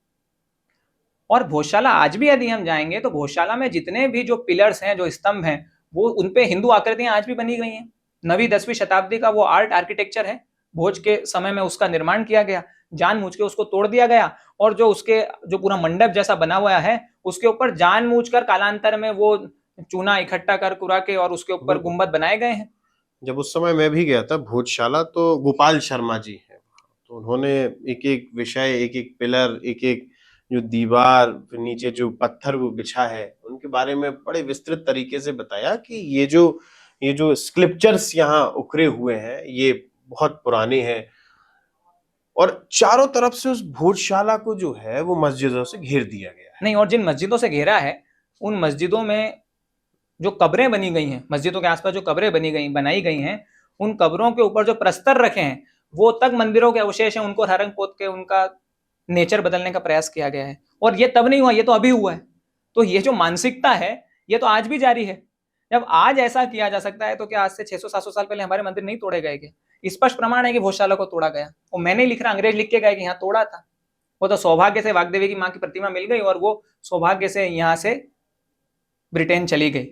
और भोजशाला आज भी यदि हम जाएंगे तो भोजशाला में जितने भी जो पिलर्स हैं, जो स्तंभ हैं, वो उनपे हिंदू आकृतियां आज भी बनी गई हैं। 9वीं 10वीं शताब्दी का वो आर्ट आर्किटेक्चर है, भोज के समय में उसका निर्माण किया गया, जानबूझ के उसको तोड़ दिया गया। और जो उसके जो पूरा मंडप जैसा बना हुआ है, उसके ऊपर जानबूझकर कालांतर में वो चूना इकट्ठा कर कुरा के और उसके ऊपर गुंबद बनाए गए हैं। जब उस समय मैं भी गया था भोजशाला, तो गोपाल शर्मा जी हैं, तो उन्होंने एक एक विषय, एक एक पिलर, एक एक जो दीवार, फिर नीचे जो पत्थर वो बिछा है, उनके बारे में बड़े विस्तृत तरीके से बताया कि ये जो स्क्रिप्चर्स यहाँ उकरे हुए हैं ये बहुत पुराने हैं। और चारों तरफ से उस भोजशाला को जो है वो मस्जिदों से घेर दिया गया है। नहीं, और जिन मस्जिदों से घेरा है, उन मस्जिदों में जो कब्रें बनी गई हैं, मस्जिदों के आसपास जो कब्रें बनाई गई हैं, उन कब्रों के ऊपर जो प्रस्तर रखे हैं, वो तक मंदिरों के अवशेष हैं, उनको रंग पोत के उनका नेचर बदलने का प्रयास किया गया है। और ये तब नहीं हुआ, ये तो अभी हुआ है। तो ये जो मानसिकता है ये तो आज भी जारी है। जब आज ऐसा किया जा सकता है तो क्या आज से 600-700 साल पहले हमारे मंदिर नहीं तोड़े गए क्या? स्पष्ट प्रमाण है कि भोजशाला को तोड़ा गया। और मैंने लिख रहा, अंग्रेज लिख के गए कि यहाँ तोड़ा था। वो तो सौभाग्य से वाग्देवी की माँ की प्रतिमा मिल गई और वो सौभाग्य से यहाँ से ब्रिटेन चली गई।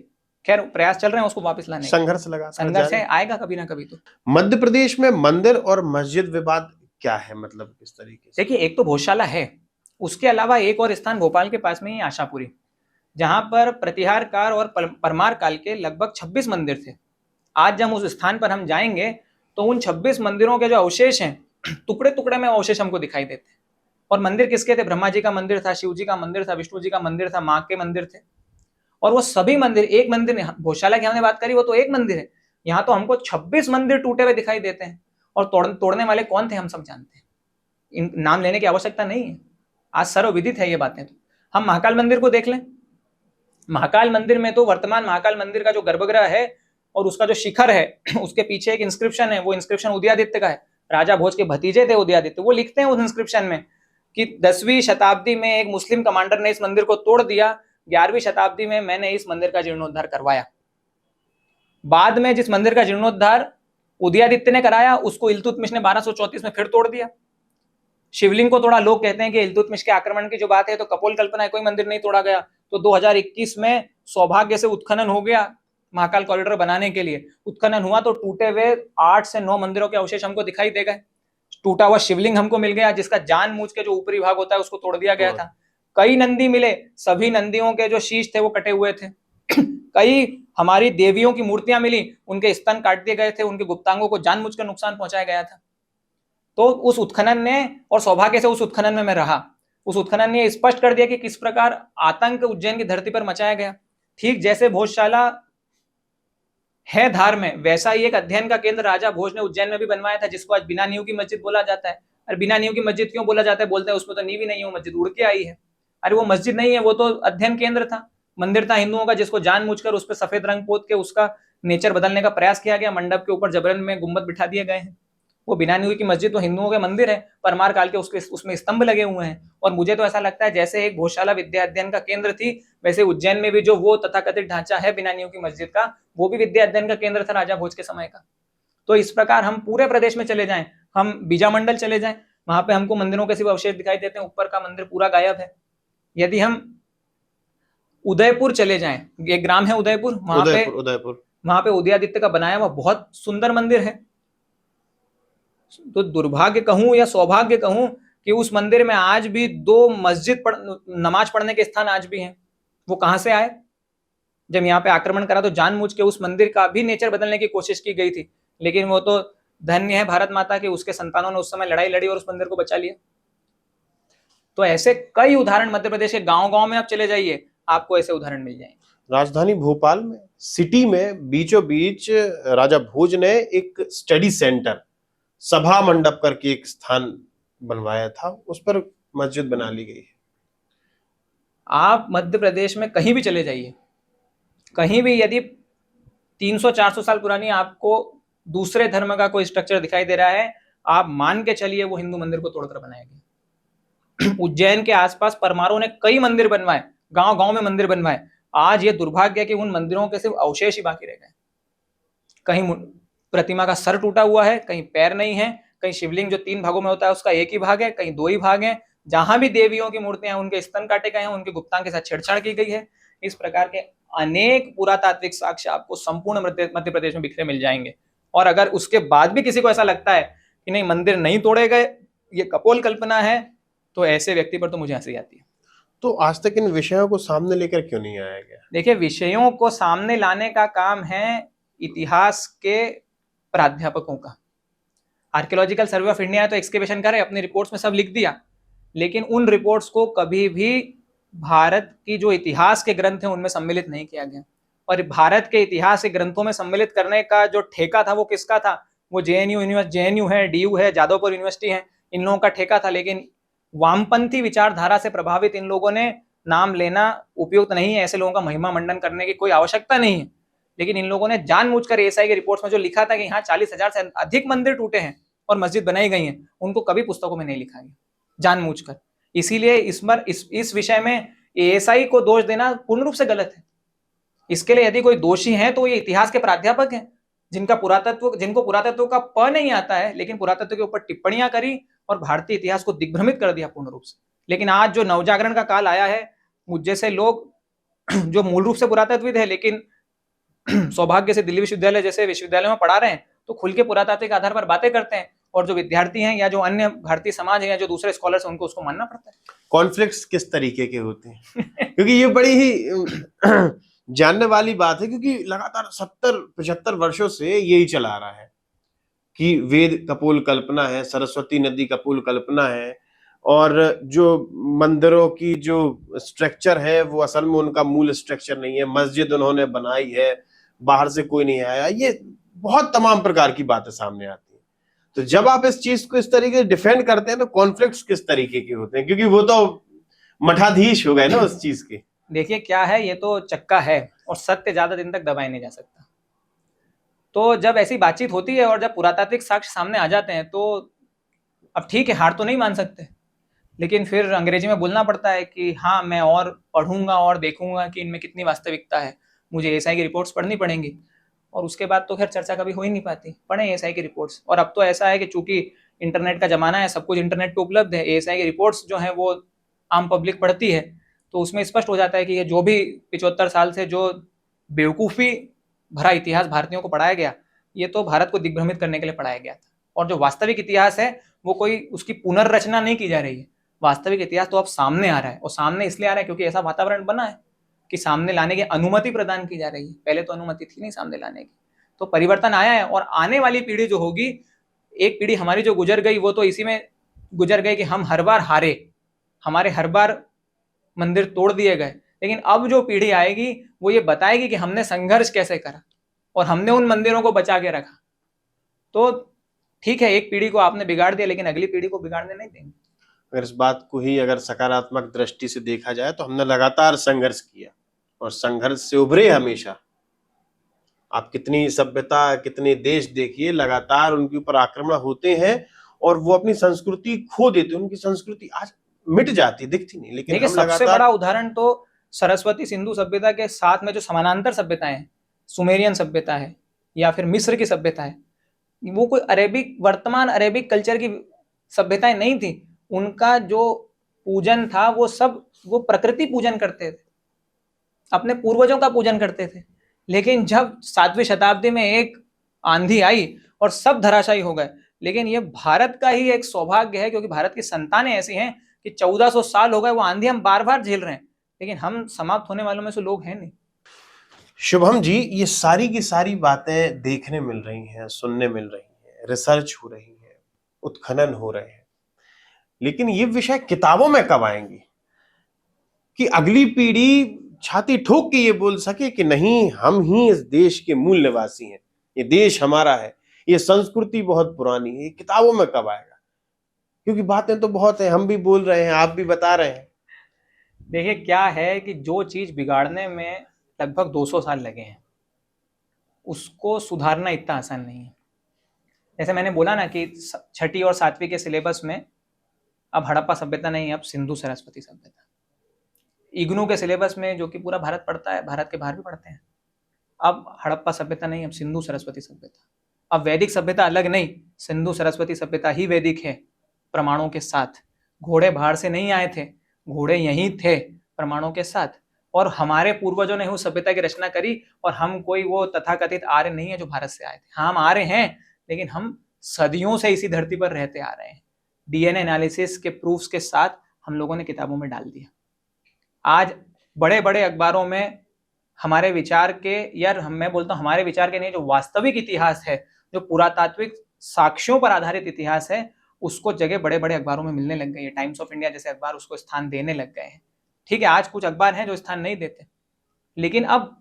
खैर, प्रयास चल रहे हैं उसको वापस लाने, संघर्ष लगा, संघर्ष है, आएगा कभी ना कभी। तो मध्य प्रदेश में मंदिर और मस्जिद विवाद क्या है, मतलब किस तरीके से? देखिए, एक तो भोजशाला है, उसके अलावा एक और स्थान भोपाल के पास में ही आशापुरी, जहां पर प्रतिहार काल और परमार काल के लगभग 26 मंदिर थे। आज जब उस स्थान पर हम जाएंगे तो उन 26 मंदिरों के जो अवशेष हैं, टुकड़े टुकड़े में अवशेष हमको दिखाई देते हैं। और मंदिर किसके थे? ब्रह्मा जी का मंदिर था, शिव जी का मंदिर था, विष्णु जी का मंदिर था, माँ के मंदिर थे। और वो सभी मंदिर एक मंदिर में, भोजशाला की हमने बात करी, वो तो एक मंदिर है। यहाँ तो हमको 26 मंदिर टूटे हुए दिखाई देते हैं। और तोड़ने वाले कौन थे हम सब जानते हैं, इन नाम लेने की आवश्यकता नहीं है, आज सर्वविदित है ये बातें। तो हम महाकाल मंदिर को देख लें। महाकाल मंदिर में तो वर्तमान महाकाल मंदिर का जो गर्भगृह है और उसका जो शिखर है, उसके पीछे एक इंस्क्रिप्शन है। वो इंस्क्रिप्शन उदयादित्य का है, राजा भोज के भतीजे थे उदयादित्य। वो लिखते हैं उस इंस्क्रिप्शन में कि 10वीं शताब्दी में एक मुस्लिम कमांडर ने इस मंदिर को तोड़ दिया, 11वीं शताब्दी में मैंने इस मंदिर का जीर्णोद्धार करवाया। बाद में जिस मंदिर का जीर्णोद्धार उदयादित्य ने कराया, उसको इल्तुतमिश ने 1234 में फिर तोड़ दिया। शिवलिंग को तोड़ा। लोग कहते हैं कि इल्तुतमिश के आक्रमण की जो बात है तो कपोल कल्पना है, कोई मंदिर नहीं तोड़ा गया। तो 2021 में सौभाग्य से उत्खनन हो गया महाकाल कॉरिडोर बनाने के लिए। उत्खनन हुआ तो टूटे हुए 8 से 9 मंदिरों के अवशेष हमको दिखाई दे गए। टूटा हुआ शिवलिंग हमको मिल गया, जिसका जानबूझ के जो ऊपरी भाग होता है उसको तोड़ दिया गया था। कई नंदी मिले, सभी नंदियों के जो शीश थे वो कटे हुए थे। कई हमारी देवियों की मूर्तियां मिली, उनके स्तन काट दिए गए थे, उनके गुप्तांगों को जानबूझकर नुकसान पहुंचाया गया था। तो उस उत्खनन ने, और सौभाग्य से उस उत्खनन में मैं रहा, उस उत्खनन ने स्पष्ट कर दिया कि किस प्रकार आतंक उज्जैन की धरती पर मचाया गया। ठीक जैसे भोजशाला है धार में, वैसा ही एक अध्ययन का केंद्र राजा भोज ने उज्जैन में भी बनवाया था, जिसको आज बिना नींव की मस्जिद बोला जाता है। अरे बिना नींव की मस्जिद क्यों बोला जाता है? बोलते हैं उसमें तो नींव ही नहीं है, वो मस्जिद उड़ के आई है। अरे वो मस्जिद नहीं है, वो तो अध्ययन केंद्र था, मंदिर था हिंदुओं का, जिसको जानबूझकर उस पर सफेद रंग पोत के उसका नेचर बदलने का प्रयास किया गया। मंडप के ऊपर जबरन में गुंबद बिठा दिए गए हैं। वो बिना नींव की मस्जिद तो हिंदुओं के मंदिर है, परमार काल के उसमें स्तंभ लगे हुए हैं। और मुझे तो ऐसा लगता है जैसे एक भोजशाला विद्या अध्ययन का केंद्र थी, वैसे उज्जैन में भी जो वो तथाकथित ढांचा है बिना नींव की मस्जिद का, वो भी विद्या अध्ययन का केंद्र था राजा भोज के समय का। तो इस प्रकार हम पूरे प्रदेश में चले जाएं, हम बीजामंडल चले जाएं, वहां पे हमको मंदिरों के सिर्फ अवशेष दिखाई देते हैं, ऊपर का मंदिर पूरा गायब है। यदि हम उदयपुर चले जाएं, एक ग्राम है उदयपुर, वहां पे उदयादित्य का बनाया हुआ बहुत सुंदर मंदिर है। तो दुर्भाग्य कहूं या सौभाग्य कहूं कि उस मंदिर में आज भी 2 मस्जिद नमाज पढ़ने के स्थान आज भी हैं। वो कहां से आए? जब यहाँ पे आक्रमण करा तो जानबूझ के उस मंदिर का भी नेचर बदलने की कोशिश की गई थी, लेकिन वो तो धन्य है भारत माता के, उसके संतानों ने उस समय लड़ाई लड़ी और उस मंदिर को बचा लिया। तो ऐसे कई उदाहरण मध्य प्रदेश के गांव-गांव में आप चले जाइए, आपको ऐसे उदाहरण मिल जाएंगे। राजधानी भोपाल में सिटी में बीचों बीच राजा भोज ने एक स्टडी सेंटर, सभा मंडप करके एक स्थान बनवाया था, उस पर मस्जिद बना ली गई है। आप मध्य प्रदेश में कहीं भी चले जाइए, कहीं भी यदि 300-400 साल पुरानी आपको दूसरे धर्म का कोई स्ट्रक्चर दिखाई दे रहा है, आप मान के चलिए वो हिंदू मंदिर को तोड़कर बनाया गया। उज्जैन के आसपास परमारों ने कई मंदिर बनवाए, गांव गांव में मंदिर बनवाए। आज ये दुर्भाग्य है कि उन मंदिरों के सिर्फ अवशेष ही बाकी रह गए। कहीं प्रतिमा का सर टूटा हुआ है, कहीं पैर नहीं है, कहीं शिवलिंग जो 3 भागों में होता है उसका एक ही भाग है, कहीं 2 ही भाग हैं। जहां भी देवियों की मूर्तियां हैं उनके स्तन काटे गए हैं, उनके गुप्तांग के साथ छेड़छाड़ की गई है। इस प्रकार के अनेक पुरातात्विक साक्ष्य आपको संपूर्ण मध्य प्रदेश में बिखरे मिल जाएंगे। और अगर उसके बाद भी किसी को ऐसा लगता है कि नहीं मंदिर नहीं तोड़े गए, ये कपोल कल्पना है, तो ऐसे व्यक्ति पर तो मुझे हंसी आती है। तो आज तक इन विषयों को सामने लेकर क्यों नहीं आया गया? देखिए, विषयों को सामने लाने का काम है इतिहास के प्राध्यापकों का। आर्कियोलॉजिकल सर्वे ऑफ इंडिया है तो एक्सकेवेशन करे, अपनी रिपोर्ट्स में सब लिख दिया, लेकिन उन रिपोर्ट्स को कभी भी भारत की जो इतिहास के ग्रंथ हैं उनमें सम्मिलित नहीं किया गया। और भारत के इतिहास के ग्रंथों में सम्मिलित करने का जो ठेका था वो किसका था? वो जेएनयू है, डीयू है, जादवपुर यूनिवर्सिटी है, इन लोगों का ठेका था। लेकिन वामपंथी विचारधारा से प्रभावित इन लोगों ने नाम लेना उपयुक्त नहीं है, ऐसे लोगों का महिमा मंडन करने की कोई आवश्यकता नहीं है। लेकिन इन लोगों ने जानबूझकर एएसआई की रिपोर्ट्स में जो लिखा था कि यहाँ 40,000 से अधिक मंदिर टूटे हैं और मस्जिद बनाई गई है, उनको कभी पुस्तकों में नहीं लिखा गया, जानबूझकर। इसीलिए इस विषय में एएसआई को दोष देना पूर्ण रूप से गलत है। इसके लिए यदि कोई दोषी है तो ये इतिहास के प्राध्यापक हैं, जिनको पुरातत्व का प नहीं आता है, लेकिन पुरातत्व के ऊपर टिप्पणियां करी और भारतीय इतिहास को दिग्भ्रमित कर दिया पूर्ण रूप से। लेकिन आज जो नवजागरण का काल आया है, मुझ जैसे लोग जो मूल रूप से पुरातत्वविद है लेकिन सौभाग्य से दिल्ली विश्वविद्यालय जैसे विश्वविद्यालयों में पढ़ा रहे हैं, तो खुल के पुरातात्विक आधार पर बातें करते हैं, और जो विद्यार्थी हैं या जो अन्य भारतीय समाज है या जो दूसरे स्कॉलर्स हैं उनको उसको मानना पड़ता है। कॉन्फ्लिक्ट्स किस तरीके के होते हैं? क्योंकि ये बड़ी ही जानने वाली बात है, क्योंकि लगातार 70-75 वर्षों से यही चला आ रहा है कि वेद कपोल कल्पना है, सरस्वती नदी कपोल कल्पना है, और जो मंदिरों की जो स्ट्रक्चर है वो असल में उनका मूल स्ट्रक्चर नहीं है, मस्जिद उन्होंने बनाई है, बाहर से कोई नहीं आया। ये बहुत तमाम प्रकार की बातें सामने आती हैं। तो जब आप इस चीज को इस तरीके से डिफेंड करते हैं तो कॉन्फ्लिक्ट्स किस तरीके के होते हैं? क्योंकि वो तो मठाधीश हो गए ना उस चीज के। देखिए क्या है, ये तो चक्का है और सत्य ज्यादा दिन तक दबाया नहीं जा सकता। तो जब ऐसी बातचीत होती है और जब पुरातात्विक साक्ष्य सामने आ जाते हैं तो अब ठीक है, हार तो नहीं मान सकते, लेकिन फिर अंग्रेजी में बोलना पड़ता है कि हाँ मैं और पढ़ूंगा और देखूंगा कि इनमें कितनी वास्तविकता है, मुझे एएसआई की रिपोर्ट्स पढ़नी पड़ेंगी। और उसके बाद तो खैर चर्चा कभी हो ही नहीं पाती, पढ़े एएसआई की रिपोर्ट्स। और अब तो ऐसा है कि चूंकि इंटरनेट का जमाना है, सब कुछ इंटरनेट पे उपलब्ध है, एएसआई की रिपोर्ट्स जो है वो आम पब्लिक पढ़ती है, तो उसमें स्पष्ट हो जाता है कि ये जो भी 75 साल से जो बेवकूफ़ी भरा इतिहास भारतीयों को पढ़ाया गया, ये तो भारत को दिग्भ्रमित करने के लिए पढ़ाया गया था। और जो वास्तविक इतिहास है वो कोई उसकी पुनर्रचना नहीं की जा रही है। वास्तविक इतिहास तो अब सामने आ रहा है, और सामने इसलिए आ रहा है क्योंकि ऐसा वातावरण बना है कि सामने लाने की अनुमति प्रदान की जा रही है। पहले तो अनुमति थी नहीं सामने लाने की, तो परिवर्तन आया है। और आने वाली पीढ़ी जो होगी, एक पीढ़ी हमारी जो गुजर गई वो तो इसी में गुजर गई कि हम हर बार हारे, हमारे हर बार मंदिर तोड़ दिए गए। लेकिन अब जो पीढ़ी आएगी वो ये बताएगी कि हमने संघर्ष कैसे करा और हमने उन मंदिरों को बचा के रखा। तो ठीक है, एक पीढ़ी को आपने बिगाड़ दिया, लेकिन अगली पीढ़ी को बिगाड़ने नहीं देंगे। अगर इस बात को ही अगर सकारात्मक दृष्टि से देखा जाए तो हमने लगातार संघर्ष किया और संघर्ष से उभरे हमेशा। आप कितनी सभ्यता, कितने देश देखिए, लगातार उनके ऊपर आक्रमण होते हैं और वो अपनी संस्कृति खो देते हैं। उनकी संस्कृति आज मिट जाती, दिखती नहीं। लेकिन देखिए, सबसे बड़ा उदाहरण तो सरस्वती सिंधु सभ्यता के साथ में जो समानांतर सभ्यताएं हैं, सुमेरियन सभ्यता है या फिर मिस्र की सभ्यता है, वो कोई अरेबिक, वर्तमान अरेबिक कल्चर की सभ्यताएं नहीं थी। उनका जो पूजन था वो प्रकृति पूजन करते थे, अपने पूर्वजों का पूजन करते थे। लेकिन जब 7वीं शताब्दी में एक आंधी आई और सब धराशायी हो गए। लेकिन ये भारत का ही एक सौभाग्य है, क्योंकि भारत की संतानें ऐसी हैं कि 1400 साल हो गए, वो आंधी हम बार बार झेल रहे हैं, लेकिन हम समाप्त होने वालों में से लोग हैं नहीं। शुभम जी, ये सारी की सारी बातें देखने मिल रही हैं, सुनने मिल रही हैं, रिसर्च हो रही है, उत्खनन हो रहे हैं, लेकिन ये विषय किताबों में कब आएंगी कि अगली पीढ़ी छाती ठोक के ये बोल सके कि नहीं, हम ही इस देश के मूल निवासी हैं, ये देश हमारा है, ये संस्कृति बहुत पुरानी है, ये किताबों में कब आएगा? क्योंकि बातें तो बहुत है, हम भी बोल रहे हैं, आप भी बता रहे हैं। देखिए क्या है कि जो चीज बिगाड़ने में लगभग 200 साल लगे हैं, उसको सुधारना इतना आसान नहीं है। जैसे मैंने बोला ना कि छठी और सातवीं के सिलेबस में अब हड़प्पा सभ्यता नहीं, अब सिंधु सरस्वती सभ्यता। इग्नू के सिलेबस में जो कि पूरा भारत पढ़ता है, भारत के बाहर भी पढ़ते हैं, अब हड़प्पा सभ्यता नहीं, अब सिंधु सरस्वती सभ्यता। अब वैदिक सभ्यता अलग नहीं, सिंधु सरस्वती सभ्यता ही वैदिक है, प्रमाणों के साथ। घोड़े बाहर से नहीं आए थे, घोड़े यहीं थे प्रमाणों के साथ। और हमारे पूर्वजों ने उस सभ्यता की रचना करी, और हम कोई वो तथाकथित आर्य नहीं है जो भारत से आए थे। हाँ, हम आर्य हैं, लेकिन हम सदियों से इसी धरती पर रहते आ रहे हैं। डीएनए एनालिसिस के प्रूफ्स के साथ हम लोगों ने किताबों में डाल दिया। आज बड़े बड़े अखबारों में हमारे विचार के, यार मैं बोलता हूँ हमारे विचार के नहीं, जो वास्तविक इतिहास है, जो पुरातात्विक साक्ष्यों पर आधारित इतिहास है, उसको जगह बड़े बड़े अखबारों में मिलने लग गई है। टाइम्स ऑफ इंडिया जैसे अखबार उसको स्थान देने लग गए हैं। ठीक है, आज कुछ अखबार हैं जो स्थान नहीं देते, लेकिन अब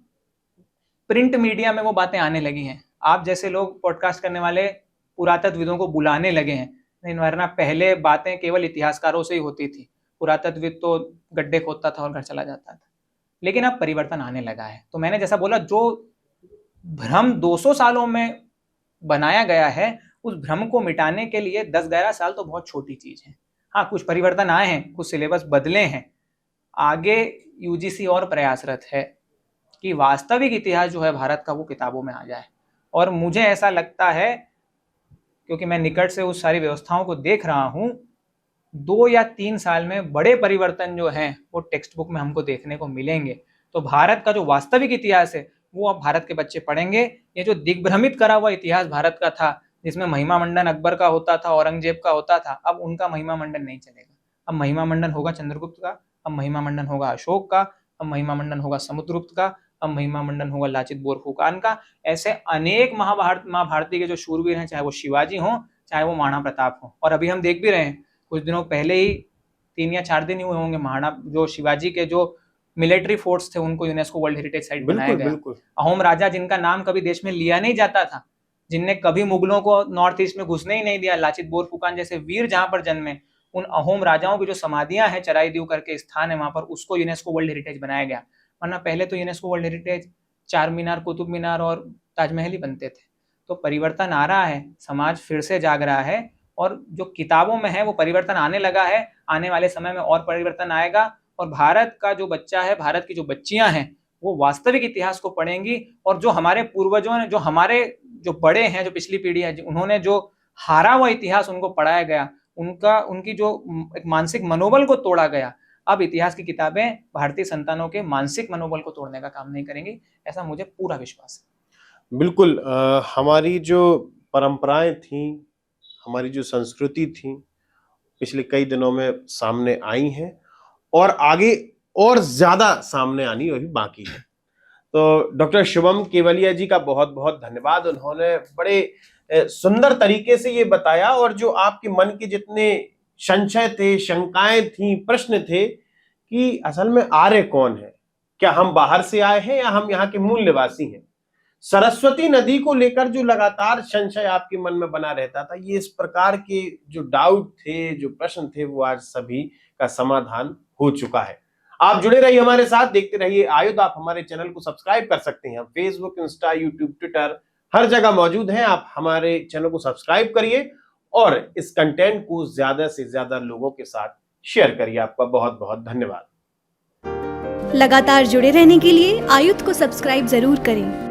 प्रिंट मीडिया में वो बातें आने लगी हैं। आप जैसे लोग पॉडकास्ट करने वाले पुरातत्वविदों को बुलाने लगे हैं, नहीं वरना पहले बातें केवल इतिहासकारों से ही होती थी। पुरातत्वविद तो गड्ढे खोदता था और घर चला जाता था। लेकिन अब परिवर्तन आने लगा है। तो मैंने जैसा बोला, जो भ्रम 200 सालों में बनाया गया है, उस भ्रम को मिटाने के लिए 10-11 साल तो बहुत छोटी चीज है। हाँ, कुछ परिवर्तन आए हैं, कुछ सिलेबस बदले हैं। आगे यूजीसी और प्रयासरत है कि वास्तविक इतिहास जो है भारत का, वो किताबों में आ जाए। और मुझे ऐसा लगता है, क्योंकि मैं निकट से उस सारी व्यवस्थाओं को देख रहा हूँ, 2 या 3 साल में बड़े परिवर्तन जो हैं वो टेक्स्ट बुक में हमको देखने को मिलेंगे। तो भारत का जो वास्तविक इतिहास है वो अब भारत के बच्चे पढ़ेंगे। ये जो दिग्भ्रमित करा हुआ इतिहास भारत का था, जिसमें महिमा मंडन अकबर का होता था, औरंगजेब का होता था, अब उनका महिमा मंडन नहीं चलेगा। अब महिमा मंडन होगा चंद्रगुप्त का, अब महिमा मंडन होगा अशोक का, अब महिमा मंडन होगा समुद्रगुप्त का, अब महिमा मंडन होगा लाचित बोरफुकान का। ऐसे अनेक महाभारती के जो शूरवीर हैं, चाहे वो शिवाजी हों, चाहे वो महाराणा प्रताप हों। और अभी हम देख भी रहे हैं, कुछ दिनों पहले ही 3 या 4 दिन ही हुए होंगे, महाराणा जो शिवाजी के जो मिलिट्री फोर्स थे उनको यूनेस्को वर्ल्ड हेरिटेज साइट बनाया गया। अहोम राजा जिनका नाम कभी देश में लिया नहीं जाता था, जिनने कभी मुगलों को नॉर्थ ईस्ट में घुसने ही नहीं दिया, लाचित बोरफुकान जैसे वीर जहां पर जन्मे, उन अहोम राजाओं की जो समाधियां हैं, चराई दीव करके स्थान है वहां पर, उसको यूनेस्को वर्ल्ड हेरिटेज बनाया गया। वरना पहले तो यूनेस्को वर्ल्ड हेरिटेज चार मीनार, कुतुब मीनार और ताजमहल ही बनते थे। तो परिवर्तन आ रहा है, समाज फिर से जाग रहा है, और जो किताबों में है वो परिवर्तन आने लगा है। आने वाले समय में और परिवर्तन आएगा, और भारत का जो बच्चा है, भारत की जो बच्चियां हैं, वो वास्तविक इतिहास को पढ़ेंगी। और जो हमारे पूर्वजों ने, जो हमारे जो बड़े हैं, जो पिछली पीढ़ी है, उन्होंने जो हारा हुआ इतिहास उनको पढ़ाया गया, उनकी जो एक मानसिक मनोबल को तोड़ा गया, अब इतिहास की किताबें भारतीय संतानों के मानसिक मनोबल को तोड़ने का काम नहीं करेंगी, ऐसा मुझे पूरा विश्वास है। बिल्कुल, हमारी जो परंपराएं थी, हमारी जो संस्कृति थी, पिछले कई दिनों में सामने आई हैं, और आगे और ज्यादा सामने आनी अभी बाकी है। तो डॉक्टर शुभम केवलिया जी का बहुत बहुत धन्यवाद। उन्होंने बड़े सुंदर तरीके से ये बताया, और जो आपके मन के जितने संशय थे, शंकाएं थी, प्रश्न थे कि असल में आर्य कौन है, क्या हम बाहर से आए हैं या हम यहाँ के मूल निवासी हैं। सरस्वती नदी को लेकर जो लगातार संशय आपके मन में बना रहता था, ये इस प्रकार के जो डाउट थे, जो प्रश्न थे, वो आज सभी का समाधान हो चुका है। आप जुड़े रहिए हमारे साथ, देखते रहिए आयुध। आप हमारे चैनल को सब्सक्राइब कर सकते हैं, फेसबुक, इंस्टा, यूट्यूब, ट्विटर, हर जगह मौजूद हैं। आप हमारे चैनल को सब्सक्राइब करिए और इस कंटेंट को ज्यादा से ज्यादा लोगों के साथ शेयर करिए। आपका बहुत बहुत धन्यवाद। लगातार जुड़े रहने के लिए आयुध को सब्सक्राइब जरूर करें।